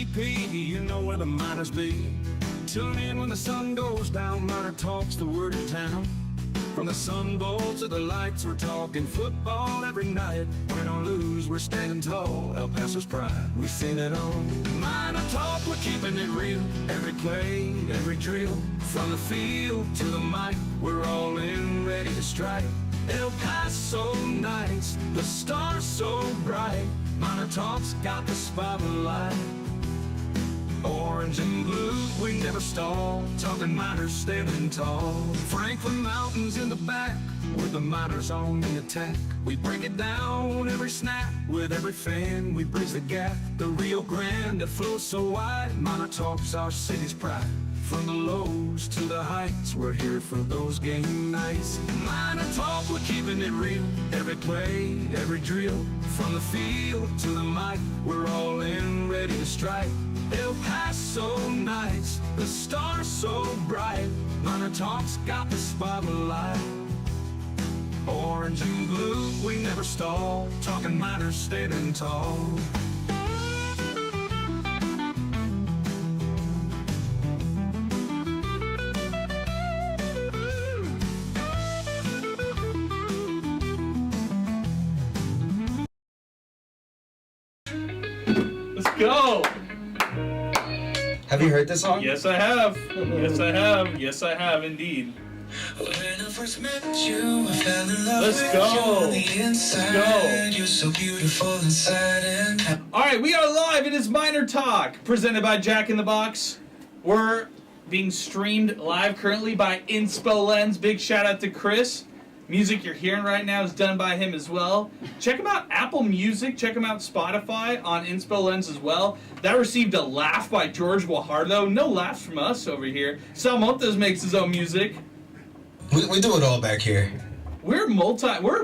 UTEP, you know where the miners be. Tune in when the sun goes down, MinerTalk's the word in town. From the Sun Bowl to the lights, we're talking football every night. Win or lose, we're standing tall, El Paso's pride, we've seen it all. MinerTalk, we're keeping it real, every play, every drill. From the field to the mic, we're all in, ready to strike. El Paso nights, the stars so bright. MinerTalk's got the spotlight. Orange and blue, we never stall. Talking miners standing tall. Franklin Mountains in the back, with the miners on the attack. We break it down every snap, with every fan we bridge the gap. The Rio Grande that flows so wide, MinerTalk's our city's pride. From the lows to the heights, we're here for those game nights. MinerTalk, we're keeping it real, every play, every drill. From the field to the mic, we're all in, ready to strike. El Paso nights, the stars so bright. MinerTalk's got the spotlight. Orange and blue, we never stall. Talking miners standing tall. Let's go! Have you heard this song? Yes, I have. Yes, I have. Yes, I have indeed. When I first met you, I fell in love Let's with go. you on the inside. Let's go. You're so beautiful inside and All right, we are live. It is MinerTalk, presented by Jack in the Box. We're being streamed live currently by Inspo Lens. Big shout out to Chris. Music you're hearing right now is done by him as well. Check him out Apple Music. Check him out Spotify on Inspo Lens as well. That received a laugh by George Guajardo. No laughs from us over here. Sal Montes makes his own music. We do it all back here. We're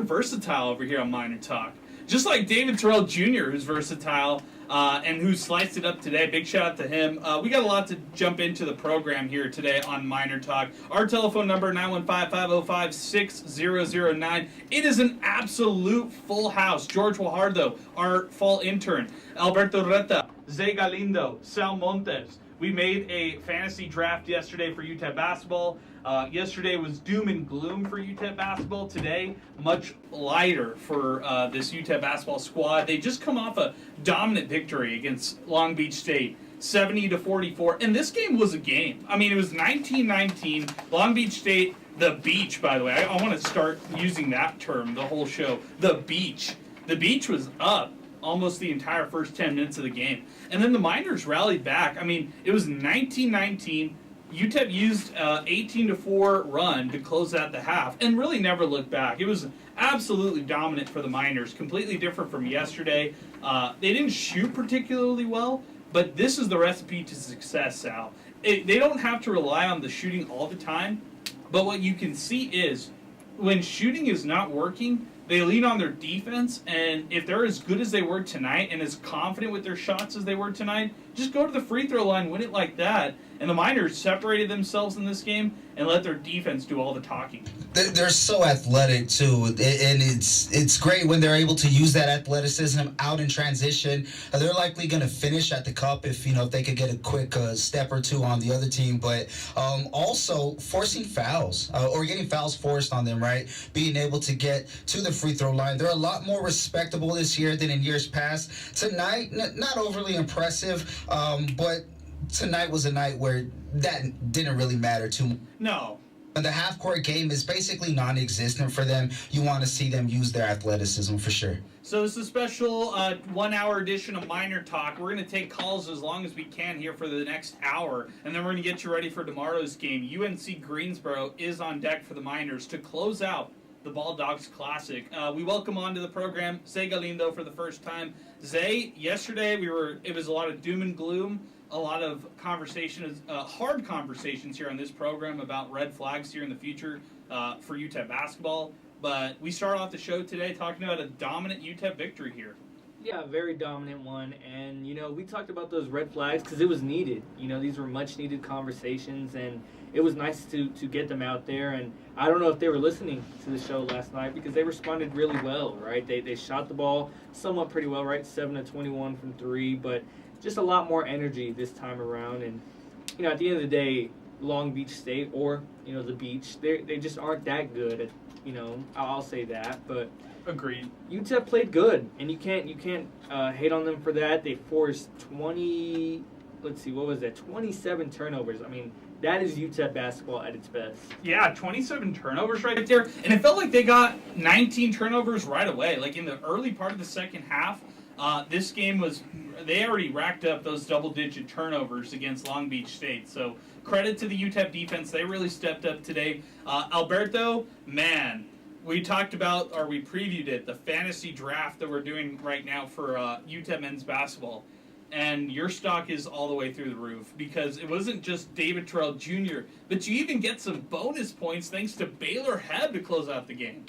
versatile over here on MinerTalk. Just like David Terrell Jr., who's versatile and who sliced it up today. Big shout out to him. We got a lot to jump into the program here today on MinerTalk. Our telephone number, 915-505-6009. It is an absolute full house. George Guajardo, our fall intern. Alberto Reta, Zay Calindo, Sal Montes. We made a fantasy draft yesterday for UTEP Basketball. Yesterday was doom and gloom for UTEP Basketball. Today, much lighter for this UTEP Basketball squad. They just come off a dominant victory against Long Beach State, 70-44. And this game was a game. I mean, it was 19-19. Long Beach State, the beach, by the way. I want to start using that term the whole show. The beach. The beach was up almost the entire first 10 minutes of the game. And then the Miners rallied back. I mean, it was 19-19. UTEP used 18-4 run to close out the half and really never looked back. It was absolutely dominant for the Miners, completely different from yesterday. They didn't shoot particularly well, but this is the recipe to success, Sal. They don't have to rely on the shooting all the time, but what you can see is when shooting is not working, they lean on their defense, and if they're as good as they were tonight and as confident with their shots as they were tonight, just go to the free throw line, win it like that. And the Miners separated themselves in this game and let their defense do all the talking. They're so athletic too, and it's great when they're able to use that athleticism out in transition. They're likely going to finish at the cup if they could get a quick step or two on the other team, but also forcing fouls or getting fouls forced on them, right? Being able to get to the free throw line. They're a lot more respectable this year than in years past. Tonight, not overly impressive, but tonight was a night where that didn't really matter too much. No. And the half-court game is basically non-existent for them. You want to see them use their athleticism for sure. So this is a special 1-hour edition of MinerTalk. We're going to take calls as long as we can here for the next hour, and then we're going to get you ready for tomorrow's game. UNC Greensboro is on deck for the Miners to close out the Ball Dogs Classic. We welcome onto the program Zay Calindo for the first time. Zay, yesterday it was a lot of doom and gloom. A lot of conversations, hard conversations here on this program about red flags here in the future for UTEP basketball. But we start off the show today talking about a dominant UTEP victory here. Yeah, a very dominant one. And, we talked about those red flags because it was needed. These were much-needed conversations, and it was nice to get them out there. And I don't know if they were listening to the show last night because they responded really well, right? They shot the ball somewhat pretty well, right? 7 of 21 from 3, but just a lot more energy this time around. And, at the end of the day, Long Beach State or, the Beach, they just aren't that good at, I'll say that. But Agreed. UTEP played good, and you can't hate on them for that. They forced 27 turnovers. I mean, that is UTEP basketball at its best. Yeah, 27 turnovers right there. And it felt like they got 19 turnovers right away. Like in the early part of the second half, this game they already racked up those double-digit turnovers against Long Beach State. So credit to the UTEP defense. They really stepped up today. Alberto, man, we talked about, or we previewed it, the fantasy draft that we're doing right now for UTEP men's basketball. And your stock is all the way through the roof because it wasn't just David Terrell Jr., but you even get some bonus points thanks to Baylor Heb to close out the game.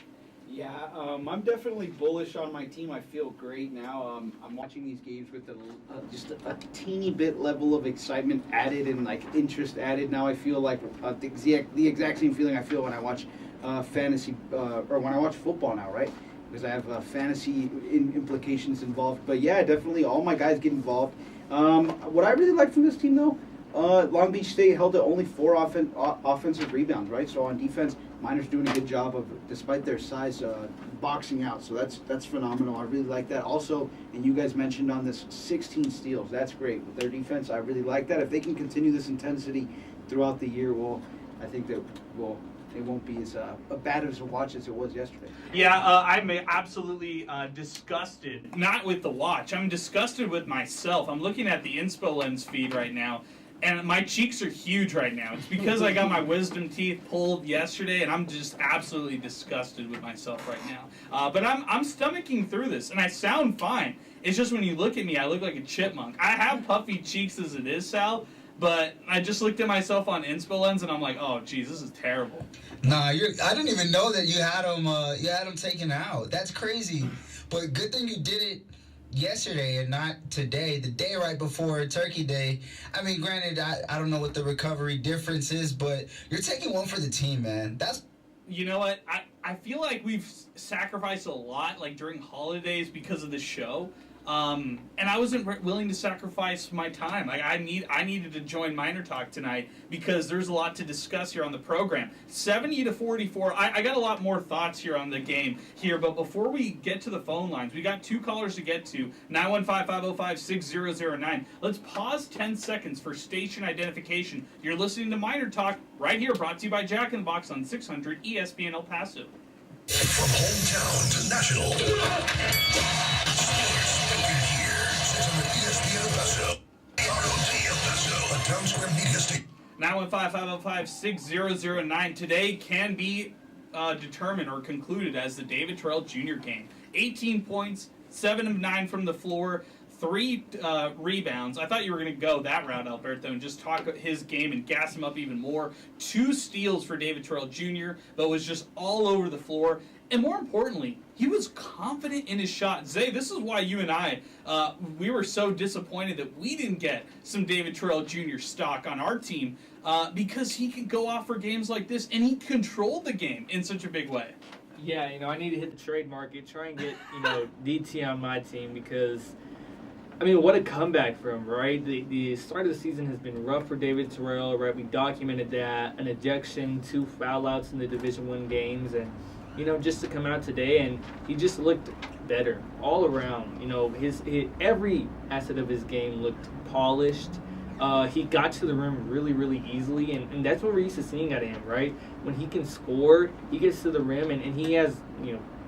Yeah, I'm definitely bullish on my team. I feel great now. I'm watching these games with just a teeny bit level of excitement added and interest added. Now I feel like the exact same feeling I feel when I watch fantasy or when I watch football now, right? Because I have fantasy implications involved. But yeah, definitely all my guys get involved. What I really like from this team, though, Long Beach State held to only 4 offensive rebounds, right? So on defense, Miners doing a good job of, despite their size, boxing out. So that's phenomenal. I really like that. Also, and you guys mentioned on this 16 steals. That's great. With their defense, I really like that. If they can continue this intensity throughout the year, I think that it won't be as bad as a watch as it was yesterday. Yeah, I'm absolutely disgusted. Not with the watch. I'm disgusted with myself. I'm looking at the Inspo Lens feed right now, and my cheeks are huge right now. It's because I got my wisdom teeth pulled yesterday, and I'm just absolutely disgusted with myself right now. But I'm stomaching through this, and I sound fine. It's just when you look at me, I look like a chipmunk. I have puffy cheeks as it is, Sal. But I just looked at myself on Inspo Lens, and I'm like, oh, geez, this is terrible. Nah, I didn't even know that you had them taken out. That's crazy. But good thing you did it yesterday and not today, the day right before Turkey Day. I mean, granted, I don't know what the recovery difference is, but you're taking one for the team, man. You know what? I feel like we've sacrificed a lot, during holidays because of the show. And I wasn't willing to sacrifice my time. I needed to join MinerTalk tonight because there's a lot to discuss here on the program. 70-44. I got a lot more thoughts here on the game here, but before we get to the phone lines, we got 2 callers to get to. 915-505-6009. Let's pause 10 seconds for station identification. You're listening to MinerTalk right here, brought to you by Jack in the Box on 600 ESPN El Paso. From hometown to national. ESPN El Paso. ROT El Paso. A Town Square Media Station. 915-505-6009. Today can be determined or concluded as the David Terrell Jr. game. 18 points, 7 of 9 from the floor, 3 rebounds. I thought you were going to go that route, Alberto, and just talk his game and gas him up even more. 2 steals for David Terrell Jr., but was just all over the floor. And more importantly, he was confident in his shot. Zay, this is why you and I, we were so disappointed that we didn't get some David Terrell Jr. stock on our team because he could go off for games like this, and he controlled the game in such a big way. Yeah, I need to hit the trade market, try and get, DT on my team because, I mean, what a comeback from him, right? The start of the season has been rough for David Terrell, right? We documented that, an ejection, 2 foul outs in the Division I games, and, just to come out today, and he just looked better all around. His every asset of his game looked polished. He got to the rim really, really easily, and that's what we're used to seeing out of him, right? When he can score, he gets to the rim, and he has,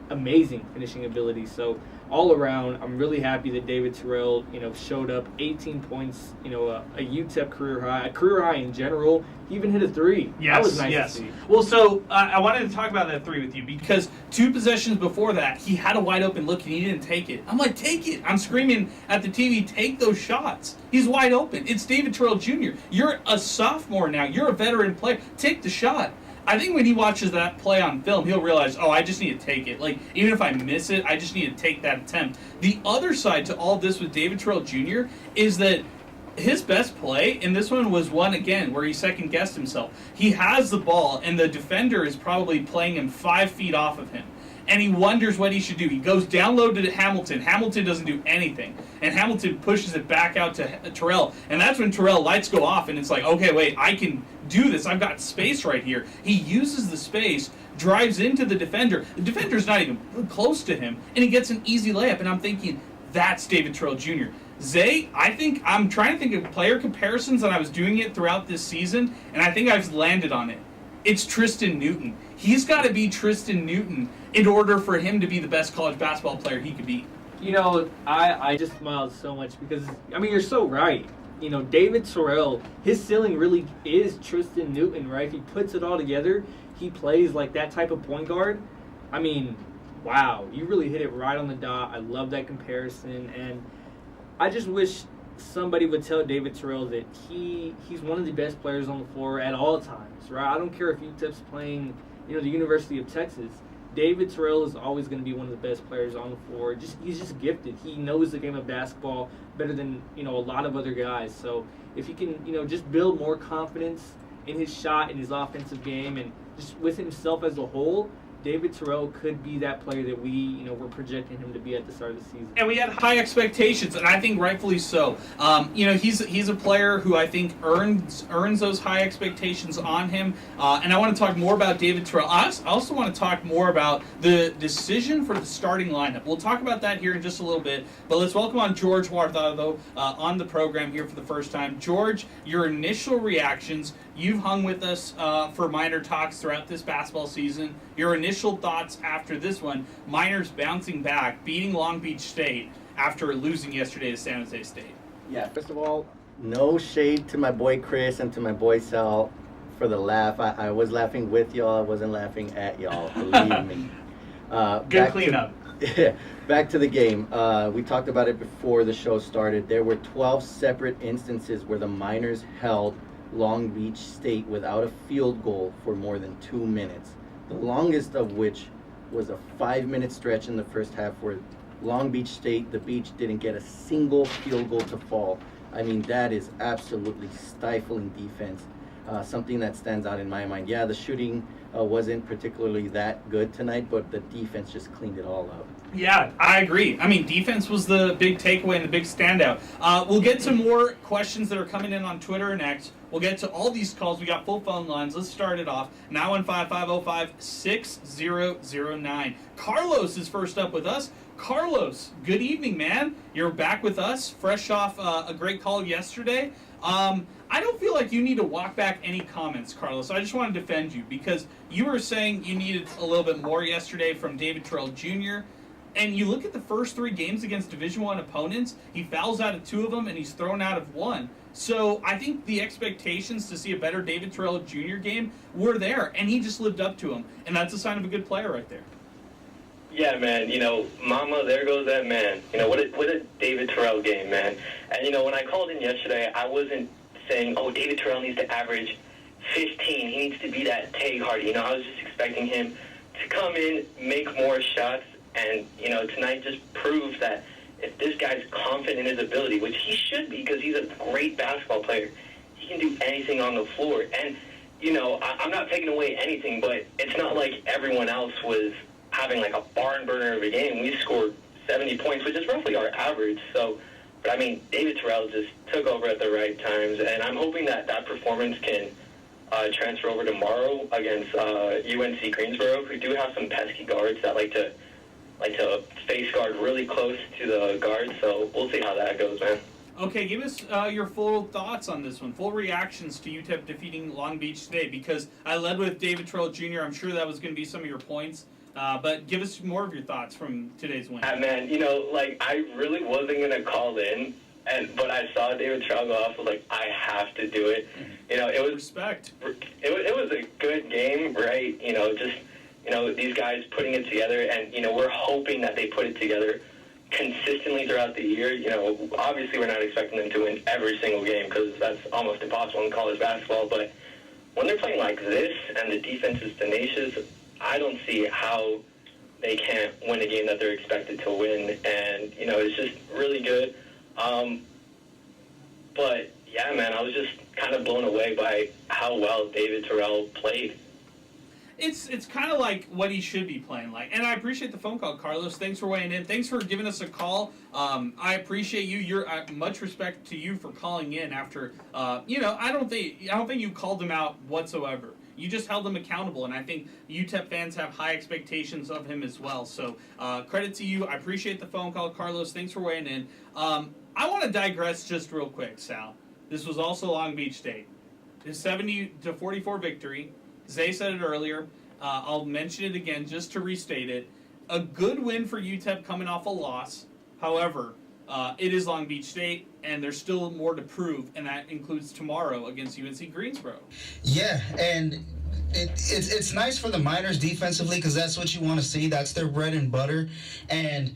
amazing finishing ability. So all around, I'm really happy that David Terrell, showed up. 18 points, a UTEP career high in general. He even hit a 3. Yes, that was nice yes. to see. Well, so I wanted to talk about that 3 with you because 2 possessions before that, he had a wide open look and he didn't take it. I'm like, take it. I'm screaming at the TV, take those shots. He's wide open. It's David Terrell Jr. You're a sophomore now. You're a veteran player. Take the shot. I think when he watches that play on film, he'll realize, I just need to take it. Even if I miss it, I just need to take that attempt. The other side to all this with David Terrell Jr. is that his best play in this one was one, again, where he second-guessed himself. He has the ball, and the defender is probably playing him 5 feet off of him. and he wonders what he should do. He goes down low to Hamilton. Hamilton doesn't do anything, and Hamilton pushes it back out to Terrell, and that's when Terrell lights go off, and it's like, okay, wait, I can do this. I've got space right here. He uses the space, drives into the defender. The defender's not even close to him, and he gets an easy layup, and I'm thinking, that's David Terrell Jr. Zay, I think I'm trying to think of player comparisons, and I was doing it throughout this season, and I think I've landed on it. It's Tristan Newton. He's got to be Tristan Newton in order for him to be the best college basketball player he could be. You know, I just smiled so much because, I mean, you're so right. You know, David Terrell, his ceiling really is Tristan Newton, right? If he puts it all together, he plays like that type of point guard. I mean, wow, you really hit it right on the dot. I love that comparison, and I just wish somebody would tell David Terrell that he's one of the best players on the floor at all times, right? I don't care if UTEP's playing, you know, the University of Texas. David Terrell is always going to be one of the best players on the floor. He's just gifted. He knows the game of basketball better than, you know, a lot of other guys. So if he can, you know, just build more confidence in his shot, in his offensive game, and just with himself as a whole, David Terrell could be that player that we, you know, we're projecting him to be at the start of the season. And we had high expectations, and I think rightfully so. You know, he's a player who I think earns those high expectations on him. And I want to talk more about David Terrell. I also want to talk more about the decision for the starting lineup. We'll talk about that here in just a little bit. But let's welcome on George Huartado on the program here for the first time. George, your initial reactions. You've hung with us for Miner Talks throughout this basketball season. Your initial thoughts after this one, Miners bouncing back, beating Long Beach State after losing yesterday to San Jose State. Yeah, first of all, no shade to my boy Chris and to my boy Sal for the laugh. I was laughing with y'all. I wasn't laughing at y'all, believe me. Good cleanup. Back to the game. We talked about it before the show started. There were 12 separate instances where the Miners held Long Beach State without a field goal for more than 2 minutes. The longest of which was a 5-minute stretch in the first half where Long Beach State, the Beach, didn't get a single field goal to fall. I mean, that is absolutely stifling defense. Something that stands out in my mind. Yeah, the shooting wasn't particularly that good tonight, but the defense just cleaned it all up. Yeah, I agree. I mean, defense was the big takeaway and the big standout. We'll get to more questions that are coming in on Twitter next. We'll get to all these calls. We got full phone lines. Let's start it off. 915-505-6009. Carlos is first up with us. Carlos, good evening, man. You're back with us, fresh off a great call yesterday. I don't feel like you need to walk back any comments, Carlos. I just want to defend you because you were saying you needed a little bit more yesterday from David Terrell Jr., and you look at the first 3 games against Division I opponents, he fouls out of 2 of them, and he's thrown out of 1. So I think the expectations to see a better David Terrell Jr. game were there, and he just lived up to them. And that's a sign of a good player right there. Yeah, man, you know, mama, there goes that man. You know, what a David Terrell game, man. And, you know, when I called in yesterday, I wasn't saying, oh, David Terrell needs to average 15. He needs to be that Tay Hardy. You know, I was just expecting him to come in, make more shots, and, you know, tonight just proves that if this guy's confident in his ability, which he should be because he's a great basketball player, he can do anything on the floor. And, you know, I'm not taking away anything, but it's not like everyone else was having like a barn burner of a game. We scored 70 points, which is roughly our average. So, but I mean, David Terrell just took over at the right times, and I'm hoping that that performance can transfer over tomorrow against UNC Greensboro, who do have some pesky guards that like to face guard really close to the guard. So we'll see how that goes, man. Okay, give us your full thoughts on this one, full reactions to UTEP defeating Long Beach State, because I led with David Terrell Jr. I'm sure that was going to be some of your points, but give us more of your thoughts from today's win. Man, you know, like, I really wasn't going to call in, but I saw David Terrell go off, I was like, I have to do it. You know, it was respect. It was a good game, right? You know, just, you know, these guys putting it together, and, you know, we're hoping that they put it together consistently throughout the year. You know, obviously we're not expecting them to win every single game because that's almost impossible in college basketball, but when they're playing like this and the defense is tenacious, I don't see how they can't win a game that they're expected to win, and, you know, it's just really good. But, yeah, man, I was just kind of blown away by how well David Terrell played. It's kind of like what he should be playing like. And I appreciate the phone call, Carlos. Thanks for weighing in. Thanks for giving us a call. I appreciate you. Much respect to you for calling in after. I don't think you called him out whatsoever. You just held him accountable, and I think UTEP fans have high expectations of him as well. So credit to you. I appreciate the phone call, Carlos. Thanks for weighing in. I want to digress just real quick, Sal. This was also Long Beach State. A 70-44 victory. Zay said it earlier. I'll mention it again just to restate it. A good win for UTEP coming off a loss. However, it is Long Beach State, and there's still more to prove, and that includes tomorrow against UNC Greensboro. Yeah, and it's nice for the Miners defensively because that's what you want to see. That's their bread and butter. And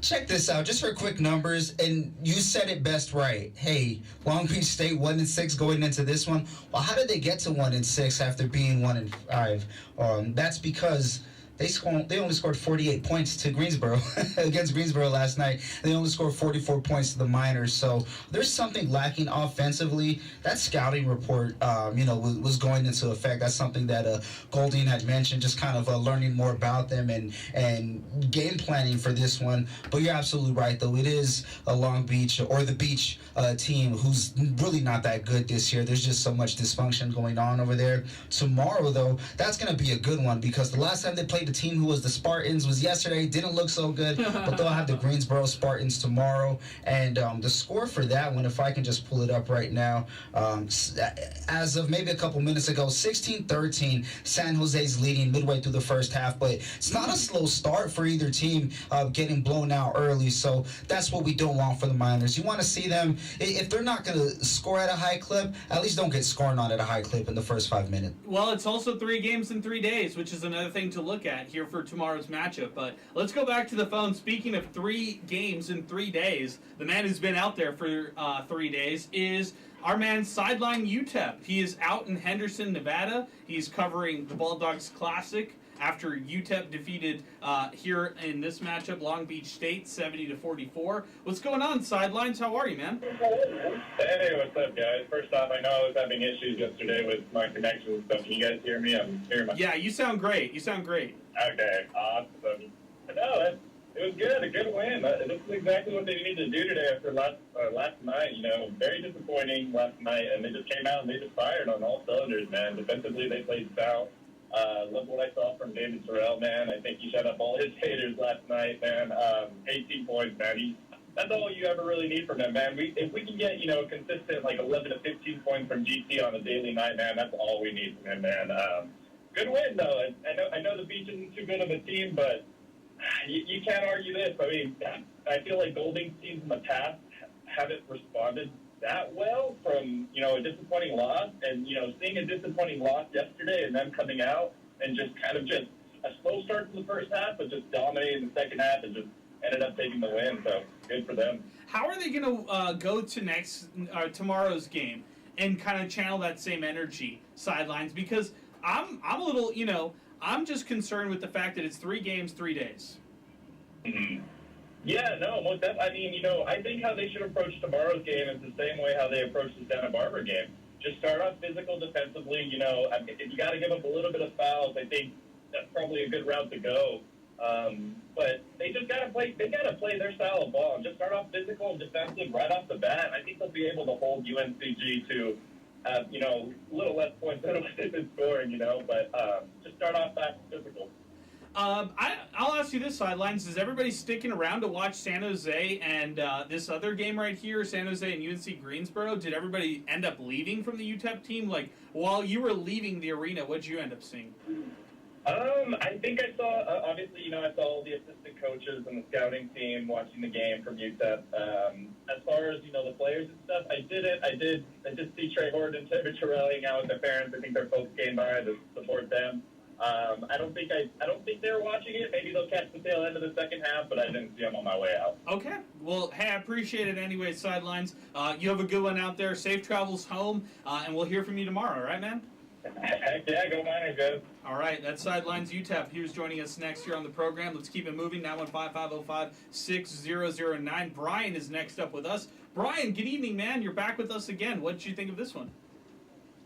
check this out, just for quick numbers, and you said it best right. Hey, Long Beach State 1-6 going into this one. Well, how did they get to 1-6 after being 1-5? That's because they only scored 48 points to Greensboro against Greensboro last night. They only scored 44 points to the Miners. So there's something lacking offensively. That scouting report, was going into effect. That's something that Golding had mentioned, just kind of learning more about them and game planning for this one. But you're absolutely right, though. It is a Long Beach or the Beach team who's really not that good this year. There's just so much dysfunction going on over there. Tomorrow, though, that's going to be a good one because the last time they played the team who was the Spartans was yesterday. Didn't look so good, but they'll have the Greensboro Spartans tomorrow. And the score for that one, if I can just pull it up right now, as of maybe a couple minutes ago, 16-13, San Jose's leading midway through the first half, but it's not a slow start for either team getting blown out early, so that's what we don't want for the Miners. You want to see them, if they're not going to score at a high clip, at least don't get scoring on at a high clip in the first 5 minutes. Well, it's also 3 games in 3 days, which is another thing to look at here for tomorrow's matchup. But let's go back to the phone. Speaking of 3 games in 3 days, the man who's been out there for 3 days is our man Sideline UTEP. He is out in Henderson, Nevada. He's covering the Bulldogs Classic after UTEP defeated here in this matchup Long Beach State 70-44. What's going on, Sidelines? How are you, man? Hey, what's up, guys? First off, I know I was having issues yesterday with my connection, so can you guys hear me? I'm hearing my... Yeah, you sound great. Okay, awesome. No, it was good, a good win. This is exactly what they needed to do today after last night. Very disappointing last night, and they just came out and they just fired on all cylinders, man. Defensively, they played south. Look what I saw from David Terrell, man. I think he shut up all his haters last night, man. 18 points, man. That's all you ever really need from him, man. If we can get, consistent, like 11 to 15 points from GT on a daily night, man, that's all we need from him, man. Good win, though. I know the Beach isn't too good of a team, but you can't argue this. I mean, I feel like Golding's teams in the past haven't responded that well from, a disappointing loss. And, seeing a disappointing loss yesterday and them coming out and just kind of just a slow start to the first half, but just dominating the second half and just ended up taking the win. So good for them. How are they going to go to tomorrow's game and kind of channel that same energy, Sidelines? Because I'm a little, I'm just concerned with the fact that it's 3 games, 3 days. Mm-hmm. Yeah, no, I mean, I think how they should approach tomorrow's game is the same way how they approached the Santa Barbara game. Just start off physical defensively. If you got to give up a little bit of fouls, I think that's probably a good route to go. But they just got to play. They got to play their style of ball and just start off physical and defensive right off the bat. I think they'll be able to hold UNCG to, a little less points than what they've been scoring. But just start off fast and physical. I'll ask you this, Sidelines. Is everybody sticking around to watch San Jose and this other game right here, San Jose and UNC Greensboro? Did everybody end up leaving from the UTEP team? Like, while you were leaving the arena, what did you end up seeing? I think I saw, obviously, I saw all the assistant coaches and the scouting team watching the game from UTEP. As far as, the players and stuff, I did see Trey Horton and David Terrell hang out with their parents. I think their folks came by to support them. I don't think they were watching it. Maybe they'll catch the tail end of the second half, but I didn't see them on my way out. Okay. Well, hey, I appreciate it anyway, Sidelines. You have a good one out there. Safe travels home, and we'll hear from you tomorrow, all right, man? Heck yeah, go Miners, guys. All right, that's Sidelines UTEP. Here's joining us next here on the program. Let's keep it moving. 915-505-6009. Brian is next up with us. Brian, good evening, man. You're back with us again. What did you think of this one?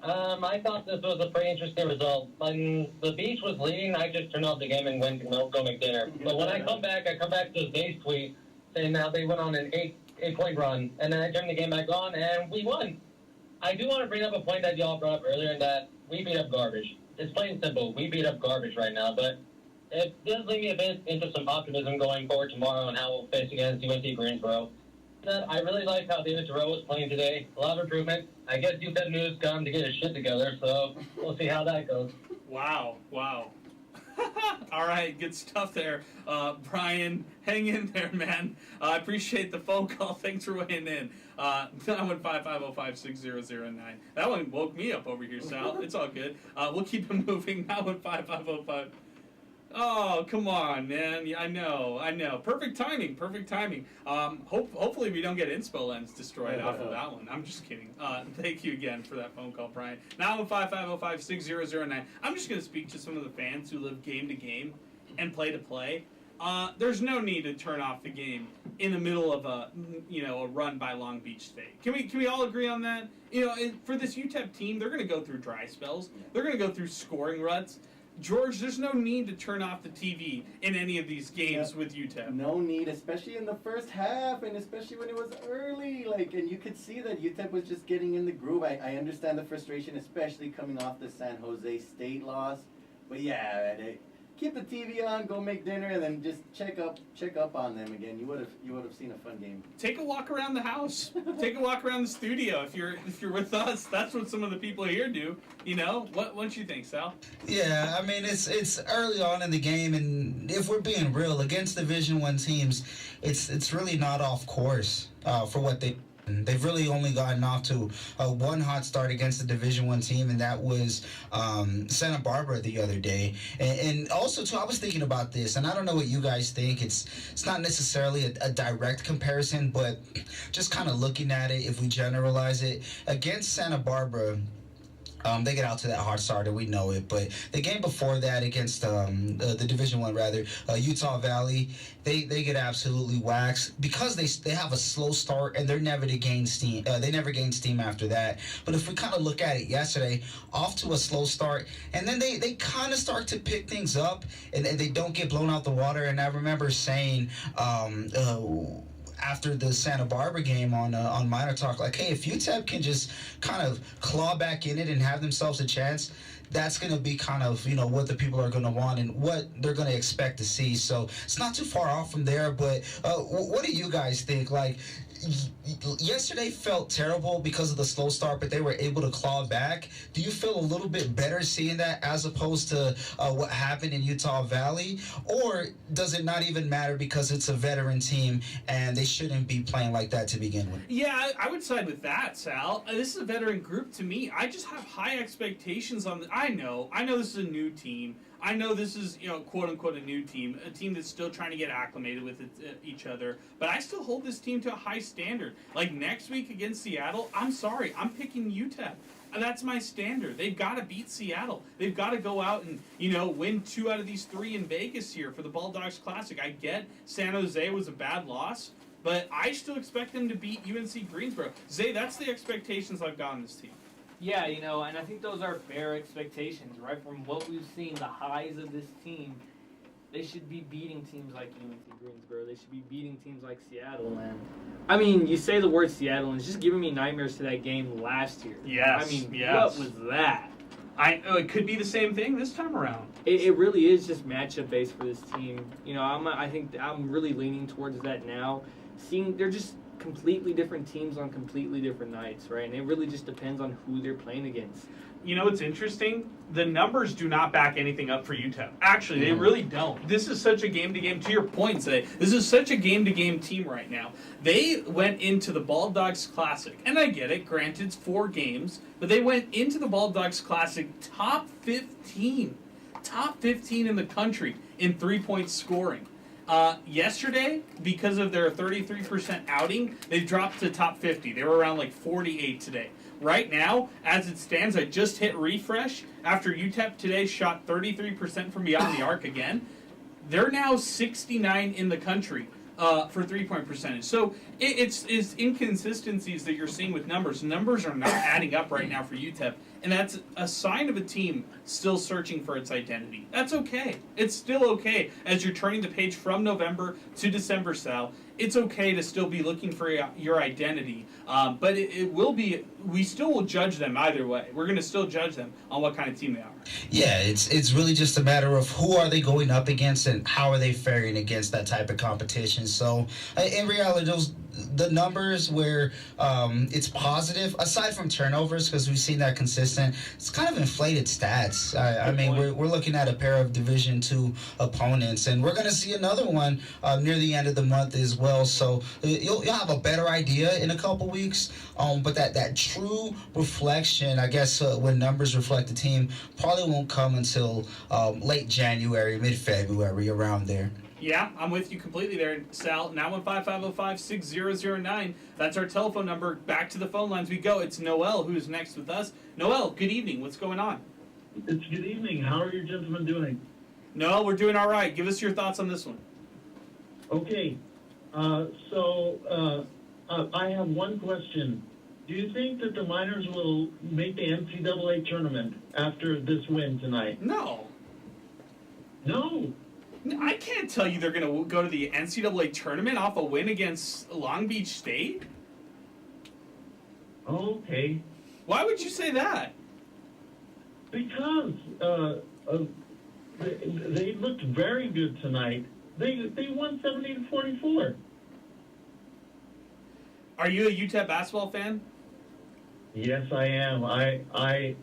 I thought this was a pretty interesting result. When the beach was leading, I just turned off the game and went to go make dinner. But when I come back to Zay's tweet saying now they went on an eight-point run, and then I turned the game back on and we won. I do want to bring up a point that y'all brought up earlier, in that we beat up garbage. It's plain and simple. We beat up garbage right now, but it does lead me a bit into some optimism going forward tomorrow and how we'll face against UNC Greensboro. I really like how David Terrell was playing today. A lot of improvement. I guess UTEP News got him to get his shit together, so we'll see how that goes. Wow. All right, good stuff there. Brian, hang in there, man. I appreciate the phone call. Thanks for weighing in. 915-505-6009. That one woke me up over here, Sal. It's all good. We'll keep it moving. 915-505. Oh, come on, man. Yeah, I know. Perfect timing. Hopefully we don't get inspo lens destroyed off of that one. I'm just kidding. Thank you again for that phone call, Brian. 915-505-6009. I'm just going to speak to some of the fans who live game to game and play to play. There's no need to turn off the game in the middle of a run by Long Beach State. Can we all agree on that? For this UTEP team, they're going to go through dry spells. They're going to go through scoring ruts. George, there's no need to turn off the TV in any of these games with UTEP. No need, especially in the first half, and especially when it was early. And you could see that UTEP was just getting in the groove. I understand the frustration, especially coming off the San Jose State loss. But yeah, keep the TV on, go make dinner, and then just check up on them again. You would have seen a fun game. Take a walk around the house. Take a walk around the studio. If you're with us, that's what some of the people here do. What don't you think, Sal? Yeah, I mean it's early on in the game, and if we're being real, against Division I teams, it's really not off course for what they've really only gotten off to one hot start against the Division I team, and that was Santa Barbara the other day. And also, too, I was thinking about this, and I don't know what you guys think. It's not necessarily a direct comparison, but just kind of looking at it, if we generalize it, against Santa Barbara, they get out to that hard start, and we know it. But the game before that against the Division I, Utah Valley, they get absolutely waxed because they have a slow start and they're never to gain steam. They never gain steam after that. But if we kind of look at it yesterday, off to a slow start, and then they kind of start to pick things up, and they don't get blown out the water. And I remember saying, after the Santa Barbara game on MinerTalk, like, hey, if UTEP can just kind of claw back in it and have themselves a chance, that's going to be kind of, what the people are going to want and what they're going to expect to see. So it's not too far off from there, but what do you guys think? Like, yesterday felt terrible because of the slow start, but they were able to claw back. Do you feel a little bit better seeing that as opposed to what happened in Utah Valley? Or does it not even matter because it's a veteran team and they shouldn't be playing like that to begin with? Yeah, I would side with that, Sal. This is a veteran group to me. I just have high expectations on I know this is a new team. I know this is, quote-unquote a new team, a team that's still trying to get acclimated with each other, but I still hold this team to a high standard. Like next week against Seattle, I'm sorry, I'm picking UTEP. That's my standard. They've got to beat Seattle. They've got to go out and, win 2 out of these 3 in Vegas here for the Bulldogs Classic. I get San Jose was a bad loss, but I still expect them to beat UNC Greensboro. Zay, that's the expectations I've got on this team. Yeah, and I think those are fair expectations, right? From what we've seen, the highs of this team, they should be beating teams like UNC Greensboro. They should be beating teams like Seattle. And I mean, you say the word Seattle, and it's just giving me nightmares to that game last year. Yes. I mean, yes. What was that? It could be the same thing this time around. It really is just matchup based for this team. I think I'm really leaning towards that now. Seeing they're just completely different teams on completely different nights, right? And it really just depends on who they're playing against. What's interesting? The numbers do not back anything up for UTEP. Actually, they really don't. This is such a game-to-game, to your point, Zay, this is such a game-to-game team right now. They went into the Bulldogs Classic, and I get it, granted it's 4 games, but they went into the Bulldogs Classic top 15 in the country in 3-point scoring. Yesterday, because of their 33% outing, they dropped to top 50. They were around like 48 today. Right now, as it stands, I just hit refresh after UTEP today shot 33% from beyond the arc again. They're now 69 in the country for 3-point percentage. So it's inconsistencies that you're seeing with numbers. Numbers are not adding up right now for UTEP. And that's a sign of a team still searching for its identity. That's okay. It's still okay as you're turning the page from November to December, Sal. It's okay to still be looking for your identity. But it will be, we still will judge them either way. We're going to still judge them on what kind of team they are. Yeah, it's really just a matter of who are they going up against and how are they faring against that type of competition. So in reality, the numbers where it's positive, aside from turnovers, because we've seen that consistent, it's kind of inflated stats. I mean, we're looking at a pair of Division II opponents, and we're going to see another one near the end of the month as well. So you'll have a better idea in a couple weeks. But that true reflection, I guess, when numbers reflect the team, probably won't come until late January, mid-February, around there. Yeah, I'm with you completely there, Sal. 915-505-6009. That's our telephone number. Back to the phone lines we go. It's Noel who's next with us. Noel, good evening. What's going on? It's good evening. How are you gentlemen doing? Noel, we're doing all right. Give us your thoughts on this one. Okay. So I have one question. Do you think that the Miners will make the NCAA tournament after this win tonight? No. No. I can't tell you they're going to go to the NCAA tournament off a win against Long Beach State. Okay. Why would you say that? Because they looked very good tonight. They won 70-44. Are you a UTEP basketball fan? Yes, I am. I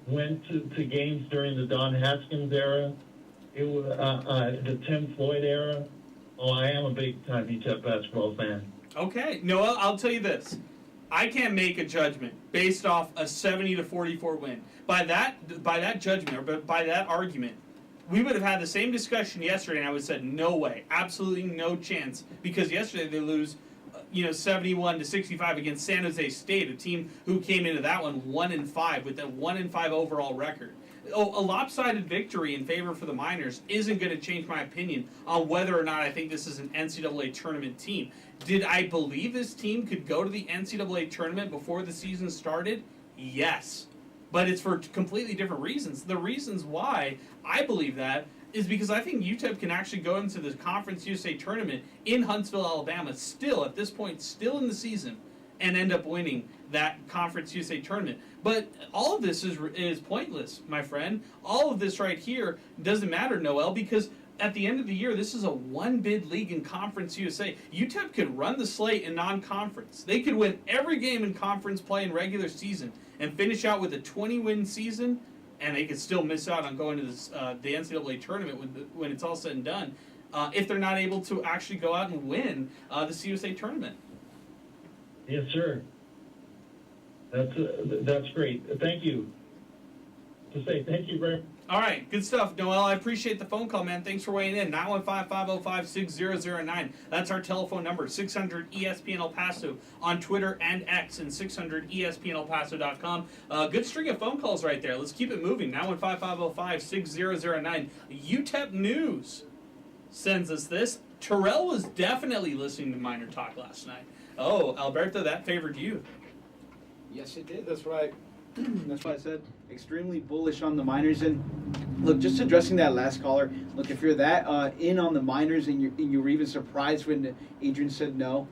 went to games during the Don Haskins era. It was the Tim Floyd era. Oh, I am a big-time UTEP basketball fan. Okay. Noel, I'll tell you this. I can't make a judgment based off a 70-44 win. By that judgment, or by that argument, we would have had the same discussion yesterday, and I would have said, no way. Absolutely no chance. Because yesterday they lose 71-65 against San Jose State, a team who came into that one 1-5 with a 1-5 overall record. A lopsided victory in favor for the Miners isn't going to change my opinion on whether or not I think this is an NCAA tournament team. Did I believe this team could go to the NCAA tournament before the season started? Yes. But it's for completely different reasons. The reasons why I believe that is because I think UTEP can actually go into the Conference USA tournament in Huntsville, Alabama, still, at this point, still in the season, and end up winning that Conference USA tournament. But all of this is pointless, my friend. All of this right here doesn't matter, Noel, because at the end of the year, this is a one-bid league in Conference USA. UTEP could run the slate in non-conference. They could win every game in conference play in regular season and finish out with a 20-win season, and they could still miss out on going to this, the NCAA tournament when it's all said and done, if they're not able to actually go out and win the CUSA tournament. Yes, sir. That's great. Thank you. Thank you very much. All right, good stuff, Noel. I appreciate the phone call, man. Thanks for weighing in. 915-505-6009. That's our telephone number. 600 ESPN El Paso on Twitter and X, and 600 ESPNElPaso.com. Good string of phone calls right there. Let's keep it moving. 915-505-6009. UTEP News sends us this. Terrell was definitely listening to MinerTalk last night. Oh, Alberto, that favored you. Yes, it did. That's why I said extremely bullish on the Miners. And look, just addressing that last caller. Look, if you're that in on the Miners and you were even surprised when Adrian said no,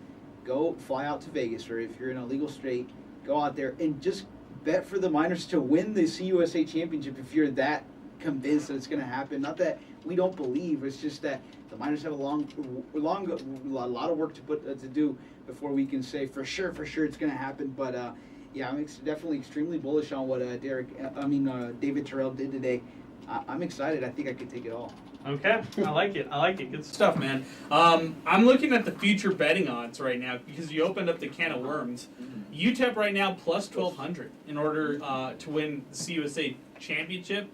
go fly out to Vegas. Or if you're in a legal state, go out there and just bet for the Miners to win the CUSA championship. If you're that convinced that it's going to happen, not that we don't believe. It's just that the Miners have a lot of work to do before we can say for sure it's going to happen. But yeah, I'm definitely extremely bullish on what David Terrell did today. I'm excited. I think I could take it all. Okay, I like it. Good stuff, man. I'm looking at the future betting odds right now because you opened up the can of worms. UTEP right now plus 1,200 in order to win the CUSA championship.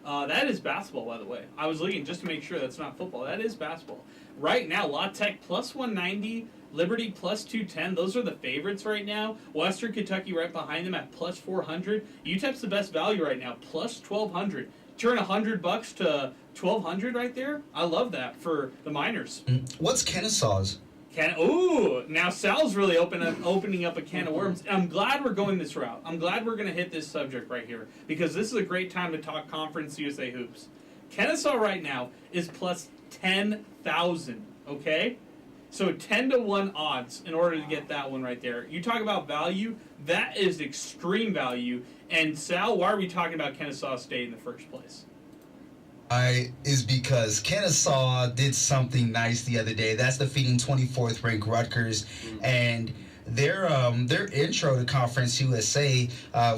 That is basketball, by the way. I was looking just to make sure that's not football. That is basketball. Right now, La Tech plus 190, Liberty plus 210. Those are the favorites right now. Western Kentucky right behind them at plus 400. UTEP's the best value right now, plus 1,200. Turn $100 to 1,200 right there. I love that for the Miners. What's Kennesaw's? Now Sal's really opening up a can of worms. And I'm glad we're going this route. I'm glad we're going to hit this subject right here because this is a great time to talk Conference USA hoops. Kennesaw right now is plus 10,000, okay? So 10-1 odds in order to get that one right there. You talk about value, that is extreme value. And Sal, why are we talking about Kennesaw State in the first place? Is because Kennesaw did something nice the other day. That's defeating 24th ranked Rutgers, and their intro to Conference USA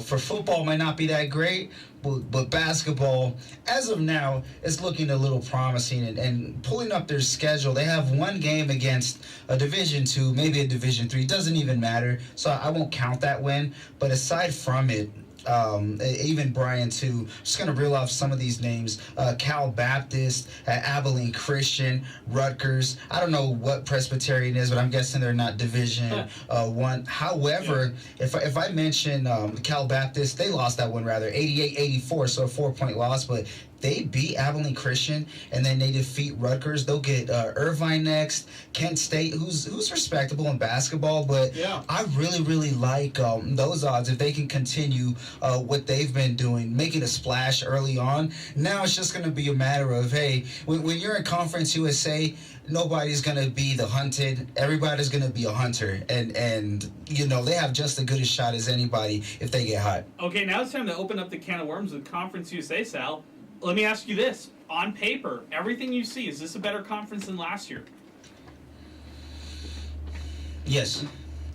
for football might not be that great, but basketball, as of now, is looking a little promising. And pulling up their schedule, they have one game against a Division II, maybe a Division III. Doesn't even matter, so I won't count that win. But aside from it, even Brian too. Just gonna reel off some of these names: Cal Baptist, Abilene Christian, Rutgers. I don't know what Presbyterian is, but I'm guessing they're not Division One. However, if I mention Cal Baptist, they lost that one rather 88-84, so a 4-point loss, but they beat Abilene Christian, and then they defeat Rutgers. They'll get Irvine next, Kent State, who's respectable in basketball, but I really like those odds if they can continue what they've been doing, making a splash early on. Now it's just going to be a matter of, hey, when you're in Conference USA, nobody's going to be the hunted. Everybody's going to be a hunter, and you know, they have just as good a shot as anybody if they get hot. Okay, now it's time to open up the can of worms with Conference USA, Sal. Let me ask you this. On paper, everything you see, is this a better conference than last year? Yes.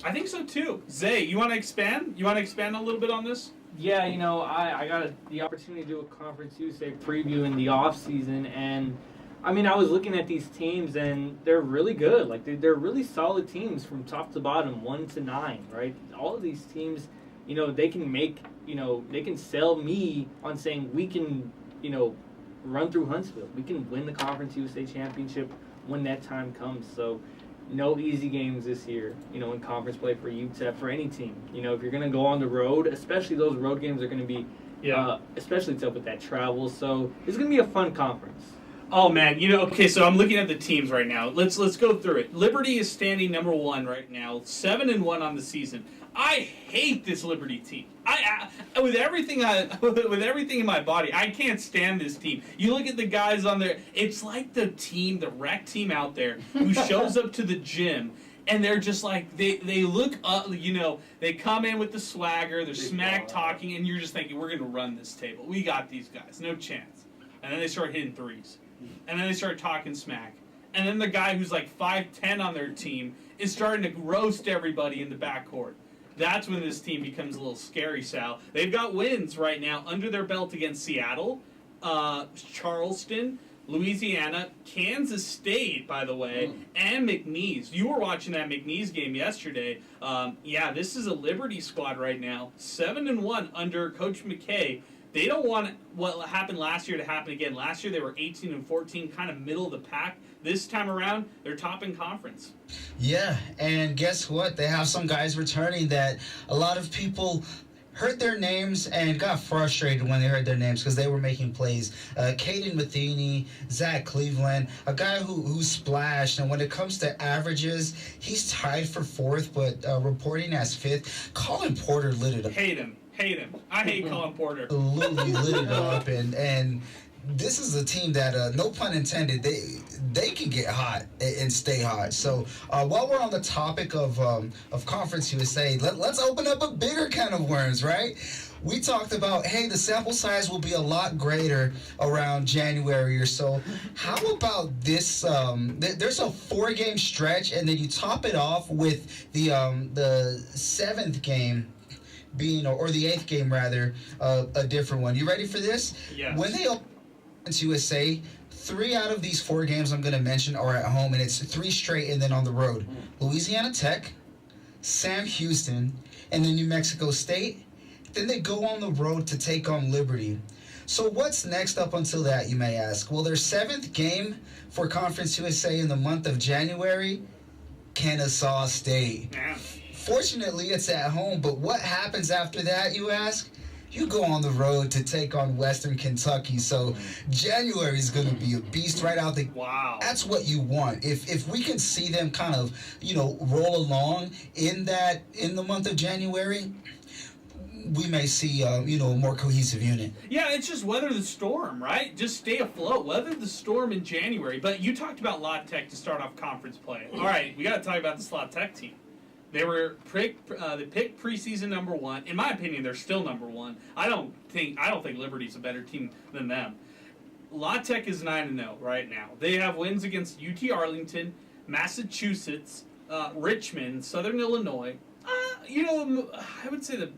I think so too. Zay, you want to expand? You want to expand a little bit on this? Yeah, you know, I got the opportunity to do a Conference USA preview in the off season, and I mean, I was looking at these teams, and they're really good. Like, they're really solid teams from top to bottom, 1 to 9, right? All of these teams, you know, they can make, you know, they can sell me on saying we can, you know, run through Huntsville. We can win the Conference USA Championship when that time comes. So, no easy games this year, you know, in conference play for UTEP, for any team. You know, if you're going to go on the road, especially those road games are going to be, especially tough with that travel. So, it's going to be a fun conference. Oh, man. You know, okay, so I'm looking at the teams right now. Let's go through it. Liberty is standing number 1 right now, 7-1 on the season. I hate this Liberty team. I with everything in my body, I can't stand this team. You look at the guys on there, it's like the rec team out there who shows up to the gym and they're just like, they look up, you know, they come in with the swagger, they're smack talking, and you're just thinking, we're gonna run this table. We got these guys, no chance. And then they start hitting threes. And then they start talking smack. And then the guy who's like 5'10" on their team is starting to roast everybody in the backcourt. That's when this team becomes a little scary, Sal. They've got wins right now under their belt against Seattle, Charleston, Louisiana, Kansas State, by the way, and McNeese. You were watching that McNeese game yesterday. This is a Liberty squad right now, 7-1 under Coach McKay. They don't want what happened last year to happen again. Last year they were 18-14, kind of middle of the pack. This time around, they're top in conference. Yeah, and guess what? They have some guys returning that a lot of people heard their names and got frustrated when they heard their names because they were making plays. Caden Matheny, Zach Cleveland, a guy who splashed, and when it comes to averages, he's tied for 4th, but reporting as 5th. Colin Porter lit it up. Hate him. I hate Colin Porter. Absolutely lit it up, and this is a team that, no pun intended, they can get hot and stay hot. So while we're on the topic of Conference USA, let's open up a bigger can of worms, right? We talked about, hey, the sample size will be a lot greater around January or so. How about this? There's a 4-game stretch, and then you top it off with the 7th game being, or the 8th game rather, a different one. You ready for this? Yes. When they open USA, 3 out of these 4 games I'm going to mention are at home, and it's 3 straight and then on the road. Louisiana Tech, Sam Houston, and then New Mexico State. Then they go on the road to take on Liberty. So what's next up until that, you may ask? Well, their 7th game for Conference USA in the month of January, Kennesaw State. Yeah. Fortunately, it's at home, but what happens after that, you ask? you go on the road to take on Western Kentucky. So January is going to be a beast right out the. Wow. That's what you want. If we can see them kind of roll along in the month of January, we may see a more cohesive unit. Yeah, it's just weather the storm, right? Just stay afloat. Weather the storm in January. But you talked about La Tech to start off conference play. All right, we got to talk about this La Tech team. They were they picked preseason number 1. In my opinion, they're still number 1. I don't think Liberty's a better team than them. La Tech is 9-0 right now. They have wins against UT Arlington, Massachusetts, Richmond, Southern Illinois. I would say the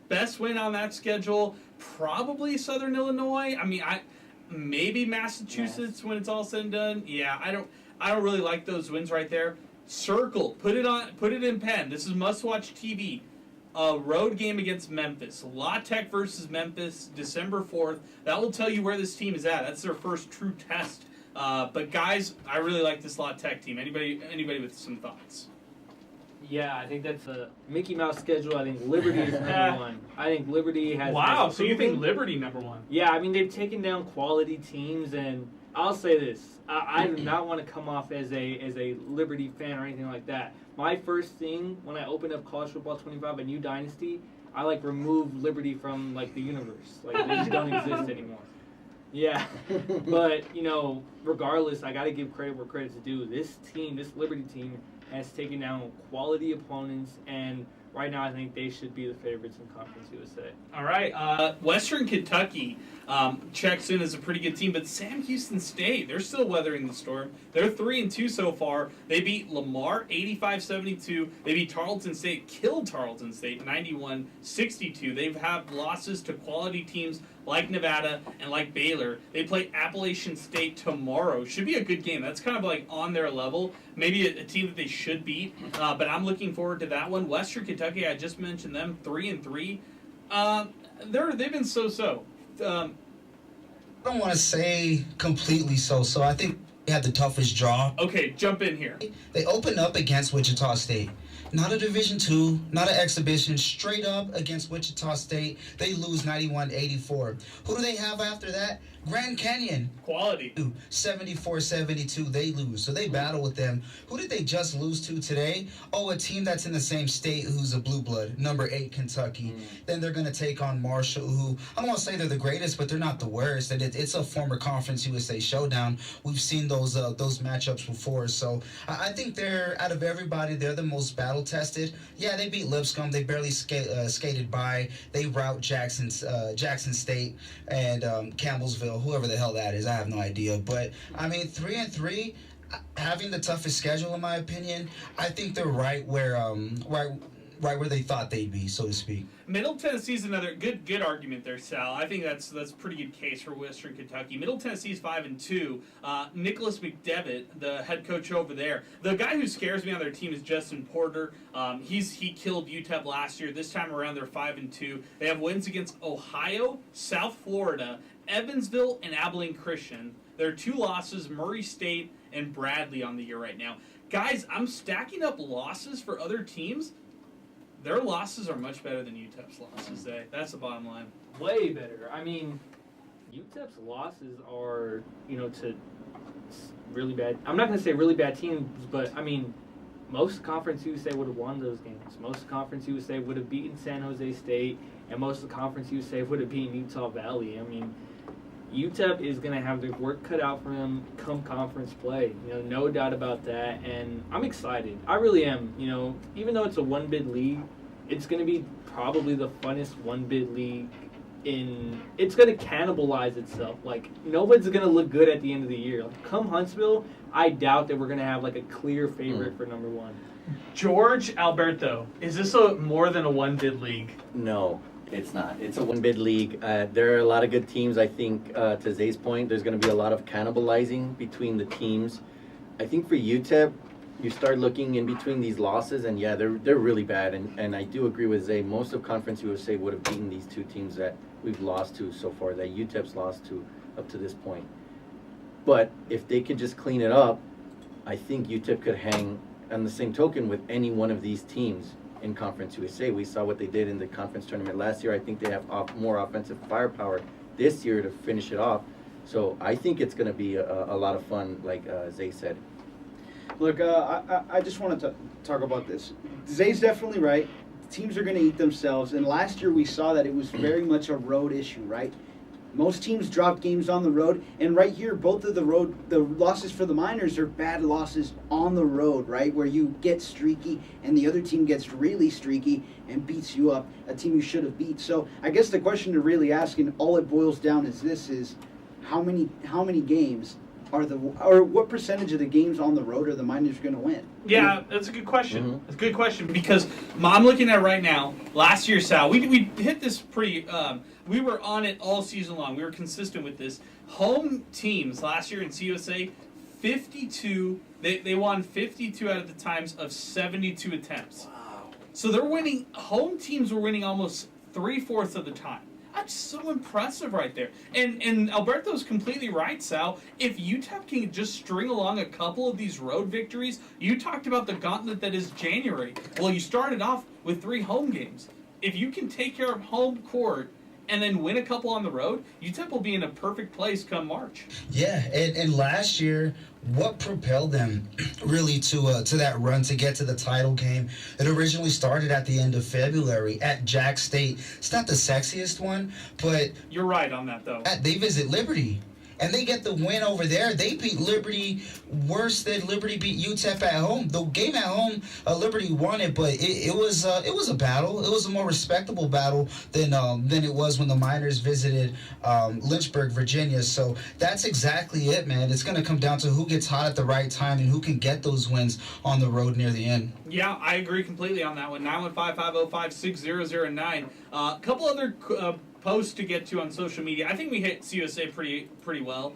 best win on that schedule probably Southern Illinois. I mean, maybe Massachusetts when it's all said and done. Yeah, I don't really like those wins right there. Circle, put it in pen. This is must-watch TV. A road game against Memphis. La Tech versus Memphis, December 4th. That will tell you where this team is at. That's their first true test. But guys, I really like this La Tech team. Anybody with some thoughts? Yeah, I think that's a Mickey Mouse schedule. I think Liberty is number 1. I think Liberty has. Wow, so you think Liberty number 1? Yeah, I mean they've taken down quality teams, and I'll say this: I do not want to come off as a Liberty fan or anything like that. My first thing when I opened up College Football 25, a new dynasty, I remove Liberty from the universe. They just don't exist anymore. Yeah, but regardless, I got to give credit where credit's due. This Liberty team, has taken down quality opponents, and right now I think they should be the favorites in Conference USA. All right, Western Kentucky checks in as a pretty good team, but Sam Houston State, they're still weathering the storm. They're 3-2 so far. They beat Lamar 85-72. They beat Tarleton State, killed Tarleton State 91-62. They've had losses to quality teams like Nevada and like Baylor. They play Appalachian State tomorrow. Should be a good game. That's kind of on their level. Maybe a team that they should beat, but I'm looking forward to that one. Western Kentucky, I just mentioned them, 3-3. They've been so-so. I don't want to say completely so. I think they had the toughest draw. Okay, jump in here. They opened up against Wichita State. Not a Division II, not an exhibition, straight up against Wichita State. They lose 91-84. Who do they have after that? Grand Canyon. Quality. 74-72, they lose. So they battle with them. Who did they just lose to today? Oh, a team that's in the same state who's a blue blood, number 8 Kentucky. Then they're going to take on Marshall, who, I don't want to say they're the greatest, but they're not the worst. And it's a former Conference USA showdown. We've seen those matchups before. So I think they're, out of everybody, they're the most battle-tested. Yeah, they beat Lipscomb. They barely skated by. They rout Jackson State and Campbellsville, whoever the hell that is. I have no idea. But, I mean, 3-3, having the toughest schedule, in my opinion, I think they're right where they thought they'd be, so to speak. Middle Tennessee's another good argument there, Sal. I think that's a pretty good case for Western Kentucky. Middle Tennessee's 5-2. Nicholas McDevitt, the head coach over there, the guy who scares me on their team is Justin Porter. He killed UTEP last year. This time around, they're 5-2. They have wins against Ohio, South Florida, Evansville, and Abilene Christian. There are 2 losses, Murray State and Bradley on the year right now. Guys, I'm stacking up losses for other teams. Their losses are much better than UTEP's losses. That's the bottom line. Way better. I mean, UTEP's losses are, to really bad. I'm not going to say really bad teams, but I mean, most Conference USA would have won those games. Most Conference USA would have beaten San Jose State, and most of the Conference USA would have beaten Utah Valley. I mean, UTEP is going to have their work cut out for them come conference play. No doubt about that. And I'm excited. I really am. Even though it's a one-bid league, it's going to be probably the funnest one-bid league it's going to cannibalize itself. Nobody's going to look good at the end of the year. Come Huntsville, I doubt that we're going to have a clear favorite for number 1. George Alberto, is this more than a one-bid league? No. It's not. It's a one-bid league. There are a lot of good teams. I think, to Zay's point, there's going to be a lot of cannibalizing between the teams. I think for UTEP, you start looking in between these losses, and yeah, they're really bad. And I do agree with Zay. Most of Conference USA would have beaten these 2 teams that we've lost to so far, that UTEP's lost to up to this point. But if they could just clean it up, I think UTEP could hang on the same token with any one of these teams in Conference USA. We saw what they did in the conference tournament last year. I think they have more offensive firepower this year to finish it off. So I think it's going to be a lot of fun, like Zay said. Look, I just wanted to talk about this. Zay's definitely right. Teams are going to eat themselves, and last year we saw that it was very much a road issue, right? Most teams drop games on the road, and right here, both of the losses for the Miners are bad losses on the road, right? Where you get streaky, and the other team gets really streaky and beats you up, a team you should have beat. So I guess the question to really ask, and all it boils down is this: is how many games or what percentage of the games on the road are the Miners going to win? Yeah, that's a good question. That's a good question because I'm looking at right now. Last year, Sal, we hit this pretty. We were on it all season long. We were consistent with this. Home teams last year in CUSA, 52. They won 52 out of the times of 72 attempts. Wow. So they're winning. Home teams were winning almost 3/4 of the time. That's so impressive right there. And Alberto's completely right, Sal. If UTEP can just string along a couple of these road victories, you talked about the gauntlet that is January. Well, you started off with 3 home games. If you can take care of home court and then win a couple on the road, UTEP will be in a perfect place come March. Yeah, and last year, what propelled them really to that run to get to the title game? It originally started at the end of February at Jack State. It's not the sexiest one, but you're right on that though. They visit Liberty. And they get the win over there. They beat Liberty worse than Liberty beat UTEP at home. The game at home, Liberty won it, but it was a battle. It was a more respectable battle than it was when the Miners visited Lynchburg, Virginia. So that's exactly it, man. It's going to come down to who gets hot at the right time and who can get those wins on the road near the end. Yeah, I agree completely on that one. 915-505-6009. A couple other posts to get to on social media. I think we hit CUSA pretty well.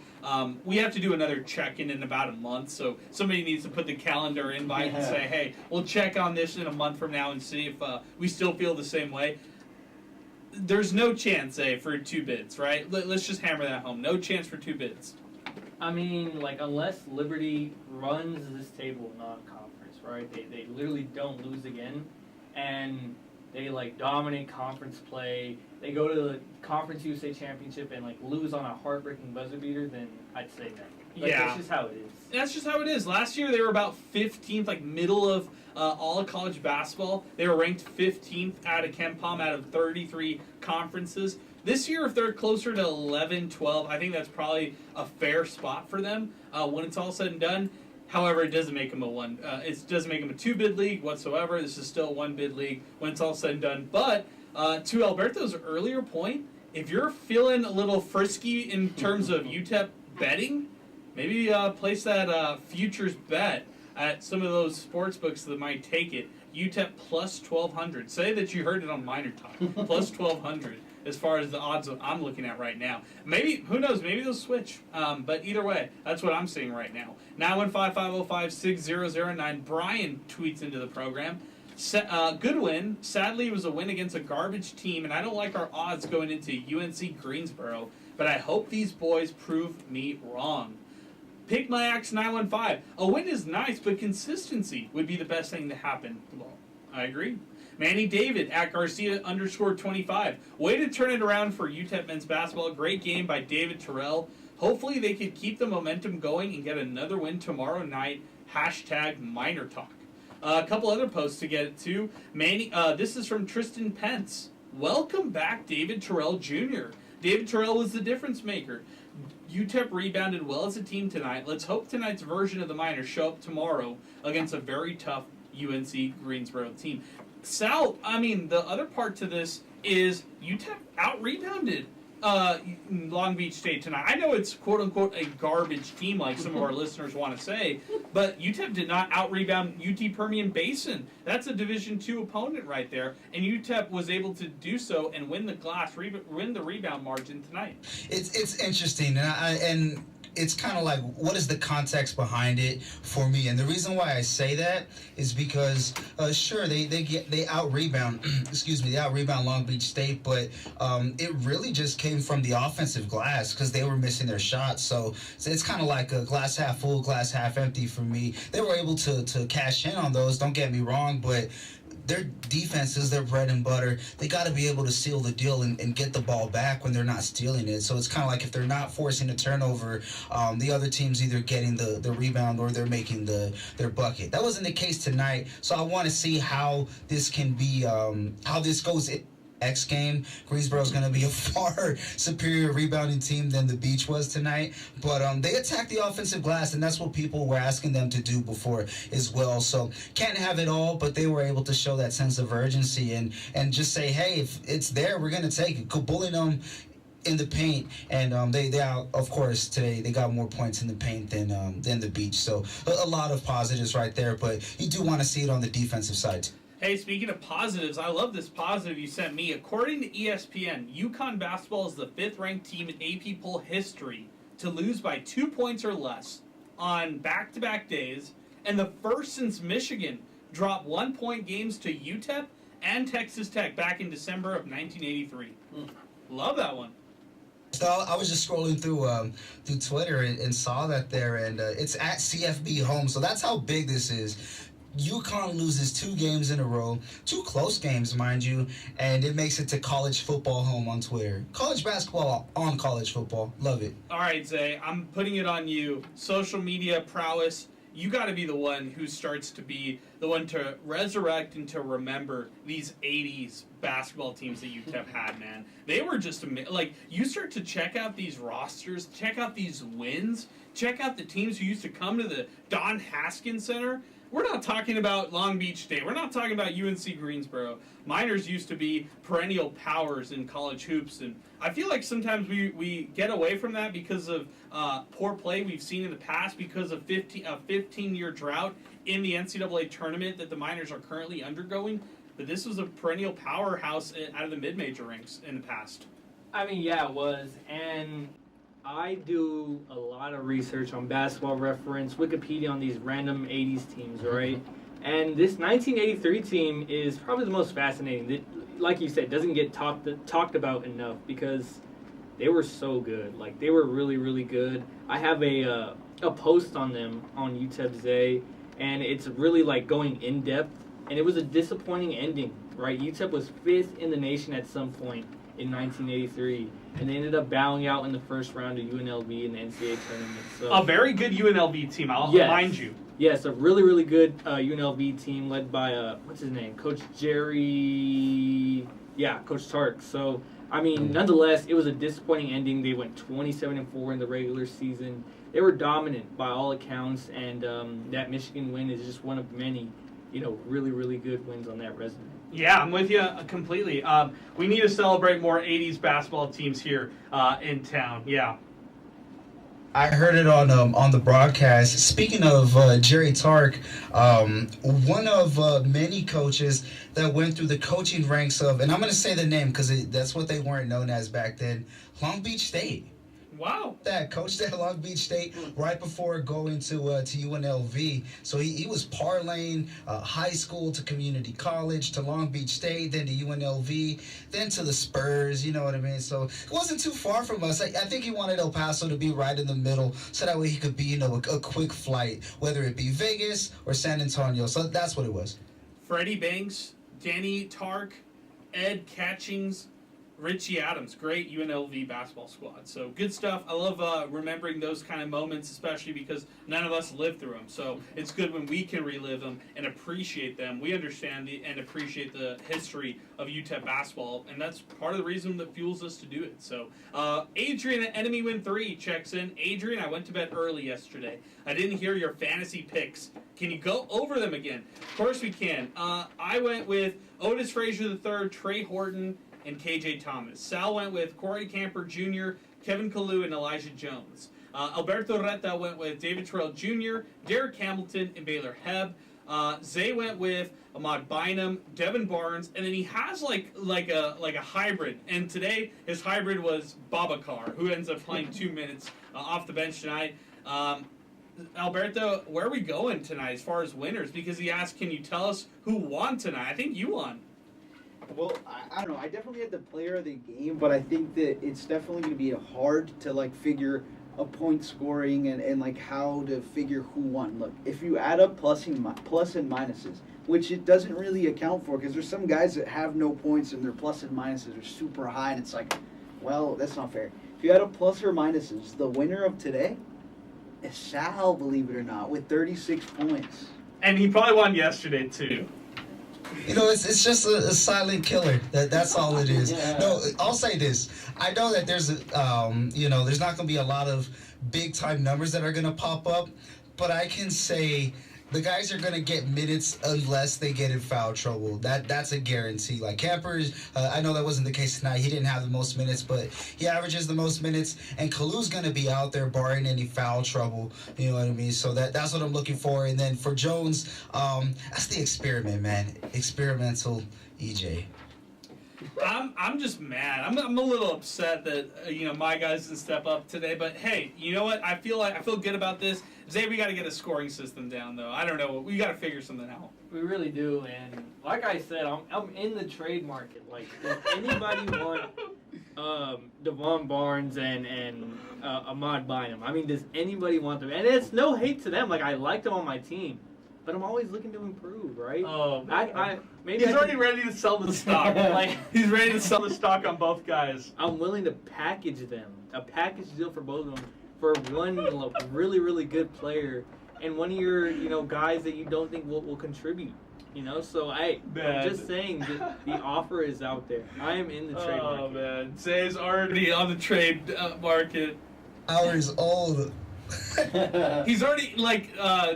We have to do another check-in in about a month, so somebody needs to put the calendar invite and say, hey, we'll check on this in a month from now and see if we still feel the same way. There's no chance, for 2 bids, right? Let's just hammer that home. No chance for 2 bids. I mean, like, unless Liberty runs this table non-conference, right? They literally don't lose again, and they, like, dominate conference play. They go to the Conference USA Championship and, like, lose on a heartbreaking buzzer beater, then I'd say that. Like, that's just how it is. That's just how it is. Last year, they were about 15th, like, middle of all of college basketball. They were ranked 15th out of KenPom out of 33 conferences. This year, if they're closer to 11, 12, I think that's probably a fair spot for them when it's all said and done. However, it doesn't make them it doesn't make them a 2-bid league whatsoever. This is still a 1-bid league when it's all said and done. But to Alberto's earlier point, if you're feeling a little frisky in terms of UTEP betting, maybe place that futures bet at some of those sports books that might take it. UTEP plus 1,200. Say that you heard it on MinerTalk. Plus 1,200 as far as the odds I'm looking at right now. Maybe, who knows, maybe they'll switch. But either way, that's what I'm seeing right now. 915-505-6009. Brian tweets into the program. Good win. Sadly, it was a win against a garbage team, and I don't like our odds going into UNC Greensboro, but I hope these boys prove me wrong. Pick my axe 915. A win is nice, but consistency would be the best thing to happen. Well, I agree. Manny David at Garcia_25. Way to turn it around for UTEP men's basketball. Great game by David Terrell. Hopefully they could keep the momentum going and get another win tomorrow night. #MinerTalk. A couple other posts to get to. This is from Tristan Pence. Welcome back, David Terrell Jr. David Terrell was the difference maker. UTEP rebounded well as a team tonight. Let's hope tonight's version of the Miners show up tomorrow against a very tough UNC Greensboro team. Sal, I mean, the other part to this is UTEP out-rebounded Long Beach State tonight. I know it's quote-unquote a garbage team like some of our listeners want to say, but UTEP did not out-rebound UT Permian Basin. That's a Division II opponent right there, and UTEP was able to do so and win the rebound margin tonight. It's interesting, and it's kind of like, what is the context behind it for me? And the reason why I say that is because, sure, they out-rebound, they out-rebound Long Beach State, but it really just came from the offensive glass because they were missing their shots. So it's kind of like a glass half full, glass half empty for me. They were able to cash in on those, don't get me wrong, but their defense is their bread and butter. They got to be able to seal the deal and get the ball back when they're not stealing it. So it's kind of like if they're not forcing a turnover, the other team's either getting the rebound or they're making their bucket. That wasn't the case tonight. So I want to see how this can be, how this goes next game. Greensboro's going to be a far superior rebounding team than the Beach was tonight. But they attacked the offensive glass, and that's what people were asking them to do before as well. So can't have it all, but they were able to show that sense of urgency and just say, hey, if it's there, we're going to take it. Go bullying them in the paint, and they of course today they got more points in the paint than the Beach. So a lot of positives right there, but you do want to see it on the defensive side. Hey, speaking of positives, I love this positive you sent me. According to ESPN, UConn basketball is the 5th-ranked team in AP poll history to lose by 2 points or less on back-to-back days, and the first since Michigan dropped 1-point games to UTEP and Texas Tech back in December of 1983. Love that one. So I was just scrolling through Twitter and saw that there, and it's at CFB home. So that's how big this is. UConn loses 2 games in a row, 2 close games, mind you, and it makes it to college football home on Twitter. College basketball on college football. Love it. All right, Zay, I'm putting it on you. Social media prowess, you got to be the one who starts to be the one to resurrect and to remember these 80s basketball teams that UTEP had, man. They were just like, you start to check out these rosters, check out these wins, check out the teams who used to come to the Don Haskins Center. We're not talking about Long Beach State. We're not talking about UNC Greensboro. Miners used to be perennial powers in college hoops, and I feel like sometimes we get away from that because of poor play we've seen in the past, because of a 15-year drought in the NCAA tournament that the Miners are currently undergoing. But this was a perennial powerhouse out of the mid-major ranks in the past. I mean, yeah, it was, and I do a lot of research on Basketball Reference, Wikipedia on these random 80s teams, right? And this 1983 team is probably the most fascinating. It, like you said, doesn't get talked about enough because they were so good. Like, they were really, really good. I have a post on them on UTEP Zay, and it's really, like, going in-depth. And it was a disappointing ending, right? UTEP was 5th in the nation at some point in 1983, and they ended up bowing out in the first round of UNLV in the NCAA tournament. So a very good UNLV team, I'll remind you. Yes, a really, really good UNLV team led by, what's his name? Coach Jerry... Yeah, Coach Tark. So, I mean, nonetheless, it was a disappointing ending. They went 27-4 in the regular season. They were dominant by all accounts, and that Michigan win is just one of many, really, really good wins on that resume. Yeah, I'm with you completely. We need to celebrate more 80s basketball teams here in town. Yeah. I heard it on the broadcast. Speaking of Jerry Tark, one of many coaches that went through the coaching ranks of, and I'm going to say the name because that's what they weren't known as back then, Long Beach State. Wow. That coached at Long Beach State right before going to UNLV. So he was parlaying high school to community college to Long Beach State, then to UNLV, then to the Spurs, you know what I mean? So it wasn't too far from us. I think he wanted El Paso to be right in the middle so that way he could be, a quick flight, whether it be Vegas or San Antonio. So that's what it was. Freddie Banks, Danny Tark, Ed Catchings, Richie Adams, great UNLV basketball squad. So good stuff. I love remembering those kind of moments, especially because none of us lived through them. So it's good when we can relive them and appreciate them. We understand and appreciate the history of UTEP basketball, and that's part of the reason that fuels us to do it. So Adrian at Enemy Win 3 checks in. Adrian, I went to bed early yesterday. I didn't hear your fantasy picks. Can you go over them again? Of course we can. I went with Otis Frazier III, Trey Horton, and KJ Thomas. Sal went with Corey Camper Jr., Kevin Kalu, and Elijah Jones. Alberto Reta went with David Terrell Jr., Derek Hamilton, and Baylor Hebb. Zay went with Ahmad Bynum, Devin Barnes, and then he has like a hybrid. And today his hybrid was Babacar, who ends up playing 2 minutes off the bench tonight. Alberto, where are we going tonight as far as winners? Because he asked, can you tell us who won tonight? I think you won. Well, I don't know. I definitely had the player of the game, but I think that it's definitely going to be hard to figure of point scoring and like how to figure who won. Look, if you add up plus and minuses, which it doesn't really account for, because there's some guys that have no points and their plus and minuses are super high, and it's like, well, that's not fair. If you add up plus or minuses, the winner of today is Sal, believe it or not, with 36 points. And he probably won yesterday, too. You know, it's just a silent killer. That's all it is. Yeah. No, I'll say this. I know that there's there's not going to be a lot of big time numbers that are going to pop up, but I can say the guys are going to get minutes unless they get in foul trouble. That's a guarantee. Like Campers, I know that wasn't the case tonight. He didn't have the most minutes, but he averages the most minutes. And Kalu's going to be out there barring any foul trouble. You know what I mean? So that's what I'm looking for. And then for Jones, that's the experiment, man. Experimental EJ. I'm just mad. I'm a little upset that my guys didn't step up today. But hey, you know what? I feel good about this. Zay, we got to get a scoring system down though. I don't know. We got to figure something out. We really do, and like I said, I'm in the trade market. Like, if anybody want Devon Barnes and Ahmad Bynum, I mean, does anybody want them? And it's no hate to them. Like, I like them on my team, but I'm always looking to improve, right? Oh, maybe he's already ready to sell the stock. Like, he's ready to sell the stock on both guys. I'm willing to package them, a package deal for both of them, for one really, really good player and one of your guys that you don't think will contribute. So I'm just saying that the offer is out there. I am in the trade market. Oh man, Zay's already on the trade market. Hours old. He's already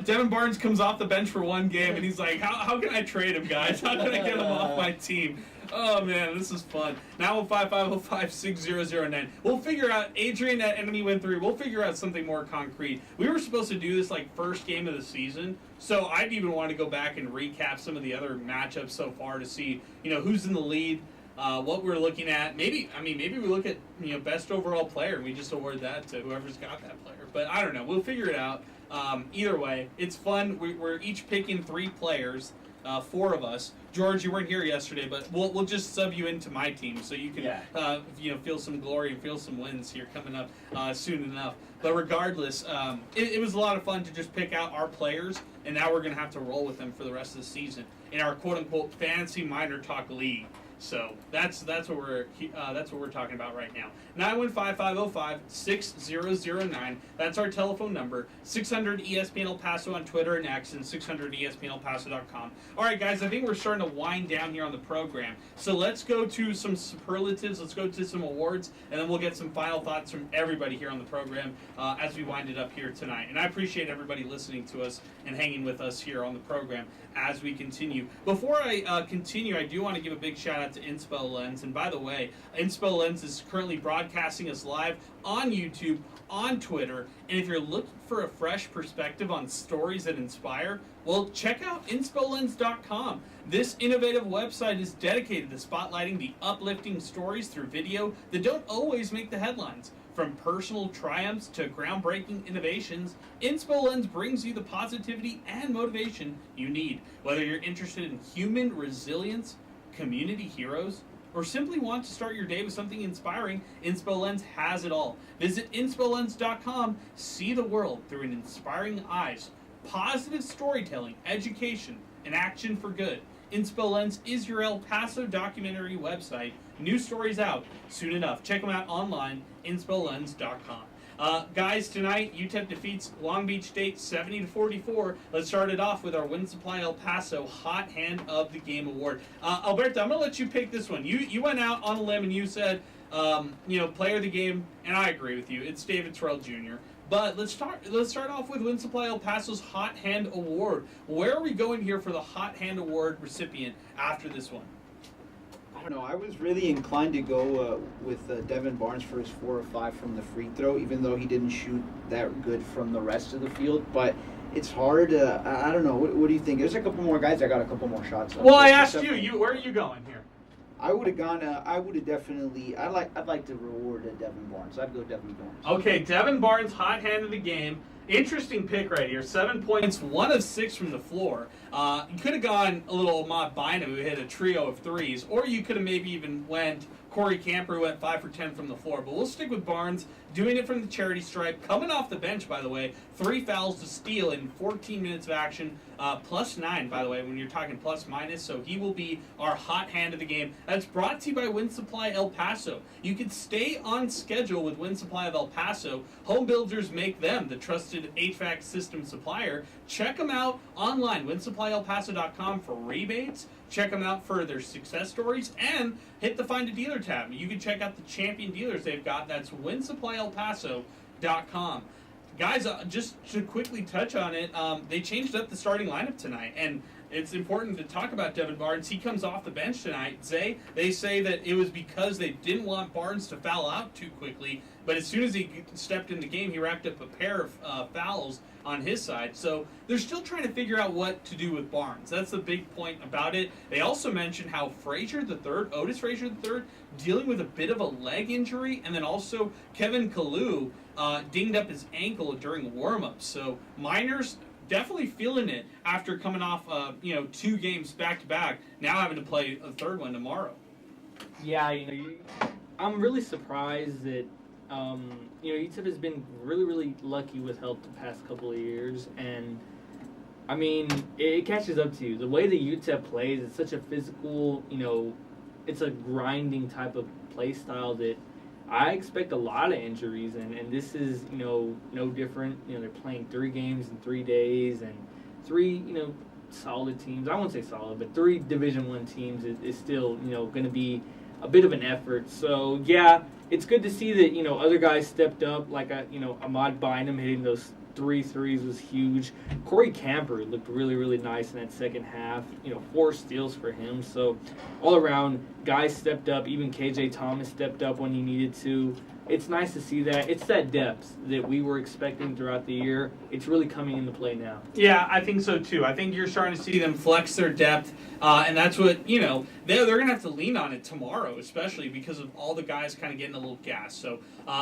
Devin Barnes comes off the bench for one game and he's like, how can I trade him, guys? How can I get him off my team? Oh man, this is fun. 915-505-6009. We'll figure out, Adrian at Enemy Win 3, we'll figure out something more concrete. We were supposed to do this first game of the season, so I'd even want to go back and recap some of the other matchups so far to see, who's in the lead, what we're looking at. Maybe we look at, best overall player and we just award that to whoever's got that player. But I don't know. We'll figure it out. Either way, it's fun. We're each picking 3 players. 4 of us. George, you weren't here yesterday, but we'll just sub you into my team so you can feel some glory and feel some wins here coming up soon enough. But regardless, it was a lot of fun to just pick out our players, and now we're gonna have to roll with them for the rest of the season in our quote unquote fantasy MinerTalk league. So that's what we're talking about right now. 915-505-6009. That's our telephone number. 600 ESPN El Paso on Twitter and X, and 600 ESPNElPaso.com. All right, guys, I think we're starting to wind down here on the program. So let's go to some superlatives. Let's go to some awards, and then we'll get some final thoughts from everybody here on the program as we wind it up here tonight. And I appreciate everybody listening to us and hanging with us here on the program as we continue. Before I continue, I do want to give a big shout out to Inspo Lens. And by the way, Inspo Lens is currently broadcasting us live on YouTube, on Twitter. And if you're looking for a fresh perspective on stories that inspire, well, check out InspoLens.com. This innovative website is dedicated to spotlighting the uplifting stories through video that don't always make the headlines. From personal triumphs to groundbreaking innovations, Inspo Lens brings you the positivity and motivation you need. Whether you're interested in human resilience, community heroes, or simply want to start your day with something inspiring, Inspo Lens has it all. Visit InspoLens.com. See the world through an inspiring eyes. Positive storytelling, education, and action for good. Inspo Lens is your El Paso documentary website. New stories out soon enough. Check them out online, InspoLens.com. Guys, tonight, UTEP defeats Long Beach State 70-44. Let's start it off with our Win Supply El Paso Hot Hand of the Game Award. Alberto, I'm going to let you pick this one. You went out on a limb and you said, player of the game, and I agree with you. It's David Terrell Jr. But let's start off with Win Supply El Paso's Hot Hand Award. Where are we going here for the Hot Hand Award recipient after this one? I don't know. I was really inclined to go with Devin Barnes for his 4 or 5 from the free throw, even though he didn't shoot that good from the rest of the field. But it's hard. I don't know. What do you think? There's a couple more guys that got a couple more shots. Well, I asked you. Where are you going here? I would have gone. I would have definitely. I'd like to reward Devin Barnes. I'd go Devin Barnes. Okay, Devin Barnes, hot hand of the game. Interesting pick right here. 7 points, 1 of 6 from the floor. You could have gone a little Ahmad Bynum, who hit a trio of threes, or you could have maybe even went Corey Camper went 5 for 10 from the floor. But we'll stick with Barnes, doing it from the charity stripe, coming off the bench, by the way. 3 fouls to steal in 14 minutes of action, +9, by the way, when you're talking plus minus. So he will be our hot hand of the game. That's brought to you by Wind Supply El Paso. You can stay on schedule with Wind Supply of El Paso. Home builders make them the trusted HVAC system supplier. Check them out online, windsupplyelpaso.com for rebates. Check them out for their success stories, and hit the Find a Dealer tab. You can check out the champion dealers they've got. That's windsupplyelpaso.com. Guys, just to quickly touch on it, they changed up the starting lineup tonight, and it's important to talk about Devin Barnes. He comes off the bench tonight. They say that it was because they didn't want Barnes to foul out too quickly, but as soon as he stepped in the game, he racked up a pair of fouls on his side. So they're still trying to figure out what to do with Barnes. That's the big point about it. They also mentioned how Otis Frazier III, dealing with a bit of a leg injury, and then also Kevin Kalu dinged up his ankle during warm-ups. So Miners definitely feeling it after coming off 2 games back-to-back, now having to play a third one tomorrow. Yeah, I'm really surprised that UTEP has been really, really lucky with health the past couple of years, and I mean, it catches up to you. The way the UTEP plays, it's such a physical, it's a grinding type of play style that I expect a lot of injuries, and this is, no different. They're playing 3 games in 3 days, and 3, solid teams. I won't say solid, but 3 Division I teams is still, going to be a bit of an effort. So, yeah, it's good to see that, other guys stepped up, like, Ahmad Bynum hitting those 3 threes was huge. Corey Camper looked really, really nice in that second half. 4 steals for him. So, all around, guys stepped up. Even KJ Thomas stepped up when he needed to. It's nice to see that. It's that depth that we were expecting throughout the year. It's really coming into play now. Yeah, I think so too. I think you're starting to see them flex their depth, and that's what, they're going to have to lean on it tomorrow, especially because of all the guys kind of getting a little gas. So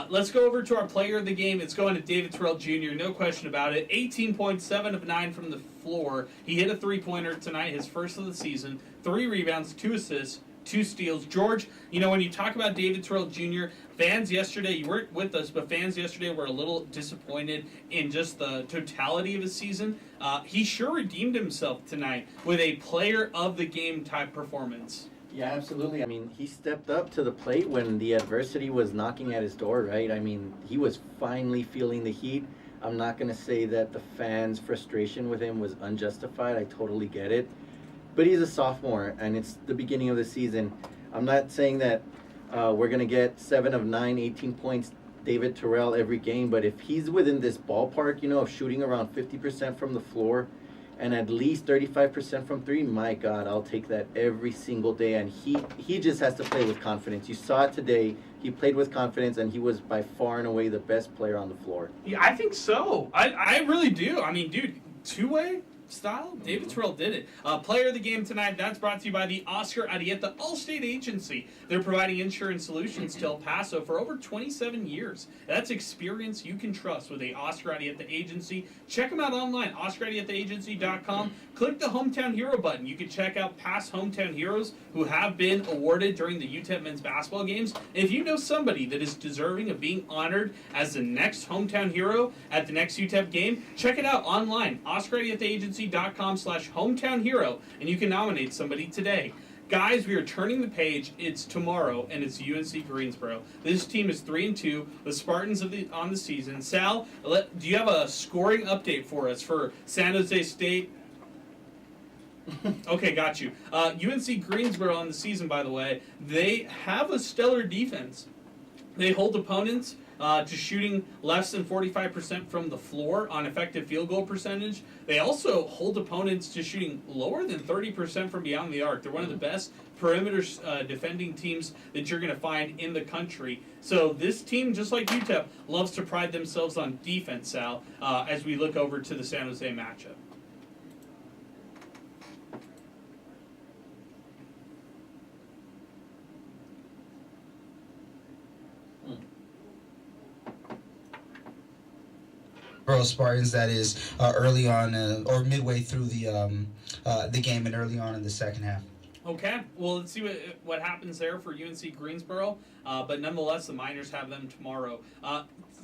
let's go over to our player of the game. It's going to David Terrell Jr., no question about it. 18 points, 7 of 9 from the floor. He hit a three-pointer tonight, his first of the season. 3 rebounds, 2 assists, 2 steals. George, when you talk about David Terrell Jr., fans yesterday, you weren't with us, but fans yesterday were a little disappointed in just the totality of his season. He sure redeemed himself tonight with a player of the game type performance. Yeah, absolutely. I mean, he stepped up to the plate when the adversity was knocking at his door, right? I mean, he was finally feeling the heat. I'm not going to say that the fans' frustration with him was unjustified. I totally get it. But he's a sophomore, and it's the beginning of the season. I'm not saying that we're going to get 7 of 9, 18 points, David Terrell every game, but if he's within this ballpark, of shooting around 50% from the floor and at least 35% from 3, my God, I'll take that every single day. And he just has to play with confidence. You saw it today. He played with confidence, and he was by far and away the best player on the floor. Yeah, I think so. I really do. I mean, dude, two-way style, David Terrell did it. Player of the game tonight, that's brought to you by the Oscar Arieta Allstate Agency. They're providing insurance solutions to El Paso for over 27 years. That's experience you can trust with the Oscar Arieta Agency. Check them out online, oscararietaagency.com. Click the Hometown Hero button. You can check out past Hometown Heroes who have been awarded during the UTEP men's basketball games. And if you know somebody that is deserving of being honored as the next Hometown Hero at the next UTEP game, check it out online, oscararietaagency.com/hometown hero, and you can nominate somebody today. Guys, we are turning the page. It's tomorrow, and it's UNC Greensboro. This team is 3-2, the Spartans on the season. Sal, do you have a scoring update for us for San Jose State? Okay, got you. UNC Greensboro on the season, by the way, they have a stellar defense. They hold opponents to shooting less than 45% from the floor on effective field goal percentage. They also hold opponents to shooting lower than 30% from beyond the arc. They're one of the best perimeter defending teams that you're going to find in the country. So this team, just like UTEP, loves to pride themselves on defense, Sal, as we look over to the San Jose matchup. Spartans, that is early on or midway through the game and early on in the second half. Okay, well, let's see what happens there for UNC Greensboro. But nonetheless, the Miners have them tomorrow.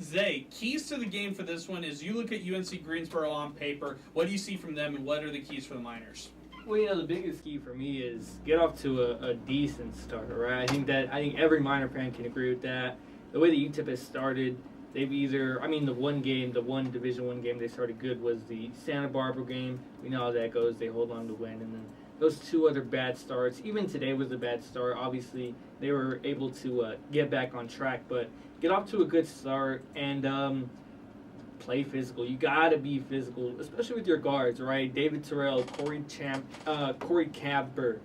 Zay, keys to the game for this one is you look at UNC Greensboro on paper. What do you see from them, and what are the keys for the Miners? Well, the biggest key for me is get off to a decent start, right? I think every Miner fan can agree with that. The way the UTEP has started, they've the one Division I game they started good was the Santa Barbara game. We know how that goes. They hold on to win, and then those two other bad starts. Even today was a bad start. Obviously, they were able to get back on track, but get off to a good start and play physical. You gotta be physical, especially with your guards, right? David Terrell, Corey Cadber,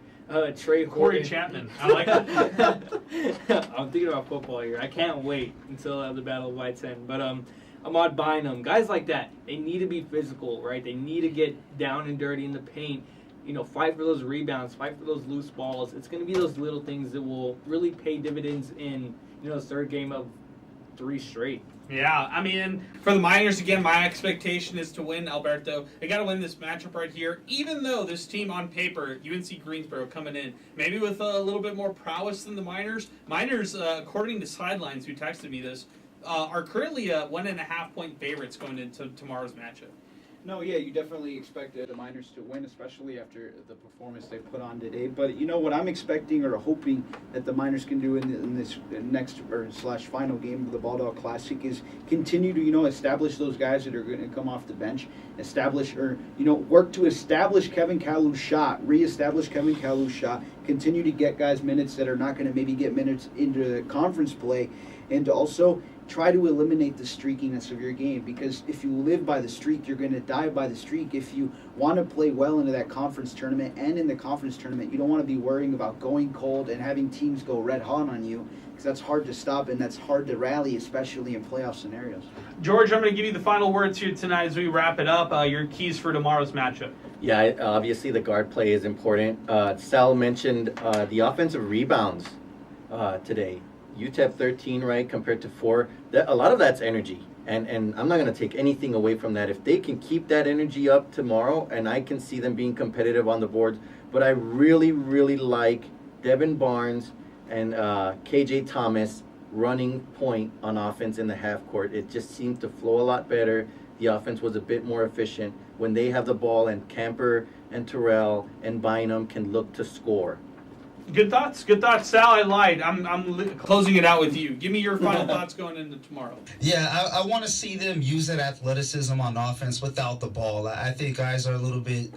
Trey Horton. Corey Chapman. I like it. I'm thinking about football here. I can't wait until the Battle of White's End. But Ahmad Bynum, guys like that, they need to be physical, right? They need to get down and dirty in the paint. Fight for those rebounds, fight for those loose balls. It's going to be those little things that will really pay dividends in, the third game of 3 straight. Yeah, for the Miners, again, my expectation is to win, Alberto. They got to win this matchup right here, even though this team on paper, UNC Greensboro coming in, maybe with a little bit more prowess than the Miners. Miners, according to Sidelines, who texted me this, are currently 1.5-point favorites going into tomorrow's matchup. No, yeah, you definitely expected the Miners to win, especially after the performance they put on today. But what I'm expecting or hoping that the Miners can do in this next / final game of the Bulldog Classic is continue to establish those guys that are going to come off the bench, work to establish Kevin Kalu's shot, reestablish Kevin Kalu's shot, continue to get guys minutes that are not going to maybe get minutes into the conference play, and to also try to eliminate the streakiness of your game, because if you live by the streak, you're going to die by the streak. If you want to play well into that conference tournament, and in the conference tournament, you don't want to be worrying about going cold and having teams go red hot on you, because that's hard to stop and that's hard to rally, especially in playoff scenarios. George, I'm going to give you the final words here tonight as we wrap it up. Your keys for tomorrow's matchup. Yeah, obviously the guard play is important. Sal mentioned the offensive rebounds today. UTEP 13, right, compared to 4. A lot of that's energy, and I'm not going to take anything away from that. If they can keep that energy up tomorrow, and I can see them being competitive on the boards, but I really, really like Devin Barnes and KJ Thomas running point on offense in the half court. It just seemed to flow a lot better. The offense was a bit more efficient when they have the ball, and Camper and Terrell and Bynum can look to score. Good thoughts. Sal, I lied. I'm closing it out with you. Give me your final thoughts going into tomorrow. Yeah, I want to see them use that athleticism on offense without the ball. I think guys are a little bit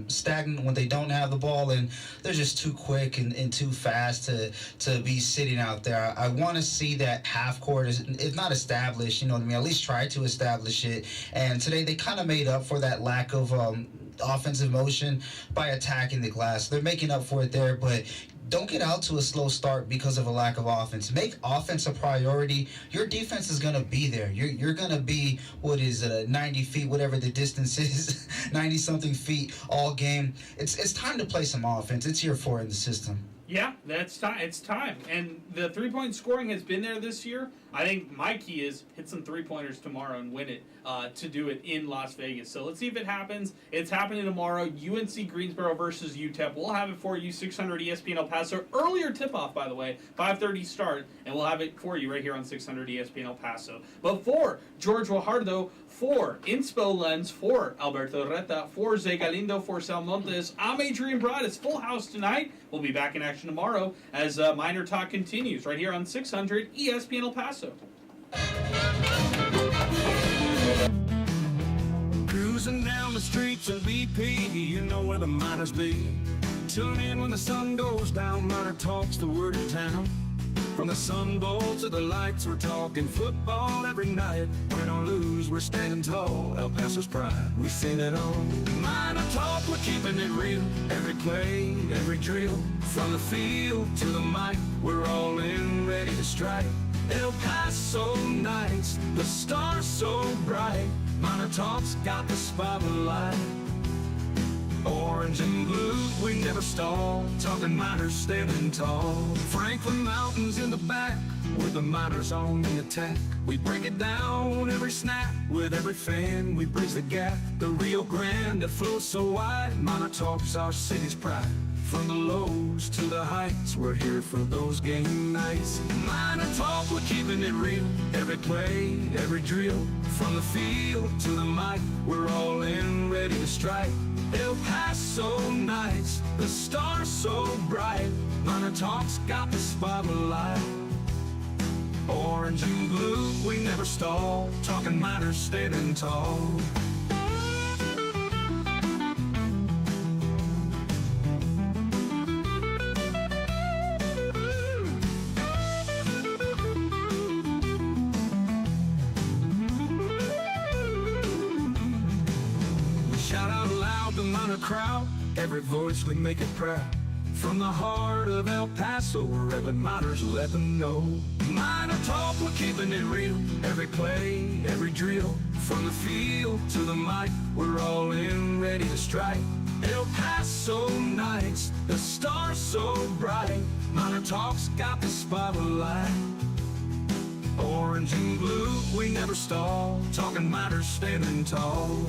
stagnant when they don't have the ball, and they're just too quick and too fast to be sitting out there. I want to see that half court is not established, at least try to establish it. And today they kind of made up for that lack of offensive motion by attacking the glass. They're making up for it there, but don't get out to a slow start because of a lack of offense. Make offense a priority. Your defense is going to be there. You're going to be, 90 feet, whatever the distance is, 90-something feet all game. It's time to play some offense. It's here for it in the system. Yeah, that's time. It's time. And the three-point scoring has been there this year. I think my key is hit some three-pointers tomorrow and win it to do it in Las Vegas. So let's see if it happens. It's happening tomorrow. UNC Greensboro versus UTEP. We'll have it for you, 600 ESPN El Paso. Earlier tip-off, by the way, 5:30 start, and we'll have it for you right here on 600 ESPN El Paso. But for George Guajardo, for Inspo Lens, for Alberto Reta, for Zay Calindo, for Sal Montes, I'm Adrian Broaddus. Full house tonight. We'll be back in action tomorrow as MinerTalk continues right here on 600 ESPN El Paso. Cruising down the streets of BP, you know where the Miners be. Tune in when the sun goes down, MinerTalk's the word of town. From the Sun Bowl to the lights, we're talking football every night. Win or lose, we're standing tall. El Paso's pride, we sing it all. MinerTalk, we're keeping it real. Every play, every drill. From the field to the mic, we're all in, ready to strike. El Paso nights, the stars so bright. MinerTalk's got the spotlight. Orange and blue, we never stall. Talking Miners standing tall. Franklin Mountains in the back, with the Miners on the attack. We break it down every snap. With every fan, we bridge the gap. The Rio Grande that flows so wide. MinerTalk's our city's pride. From the lows to the heights, we're here for those game nights. MinerTalk, we're keeping it real. Every play, every drill. From the field to the mic, we're all in, ready to strike. El Paso nights, the stars so bright. MinerTalk's got the spotlight. Orange and blue, we never stall. Talking Miners, standing tall. Shout out loud, the Miner crowd. Every voice, we make it proud. From the heart of El Paso, we're every Miners, let them know. MinerTalk, we're keeping it real. Every play, every drill. From the field to the mic, we're all in, ready to strike. El Paso nights, the stars so bright. MinerTalk's got the spotlight. Orange and blue, we never stall. Talking Miners, standing tall.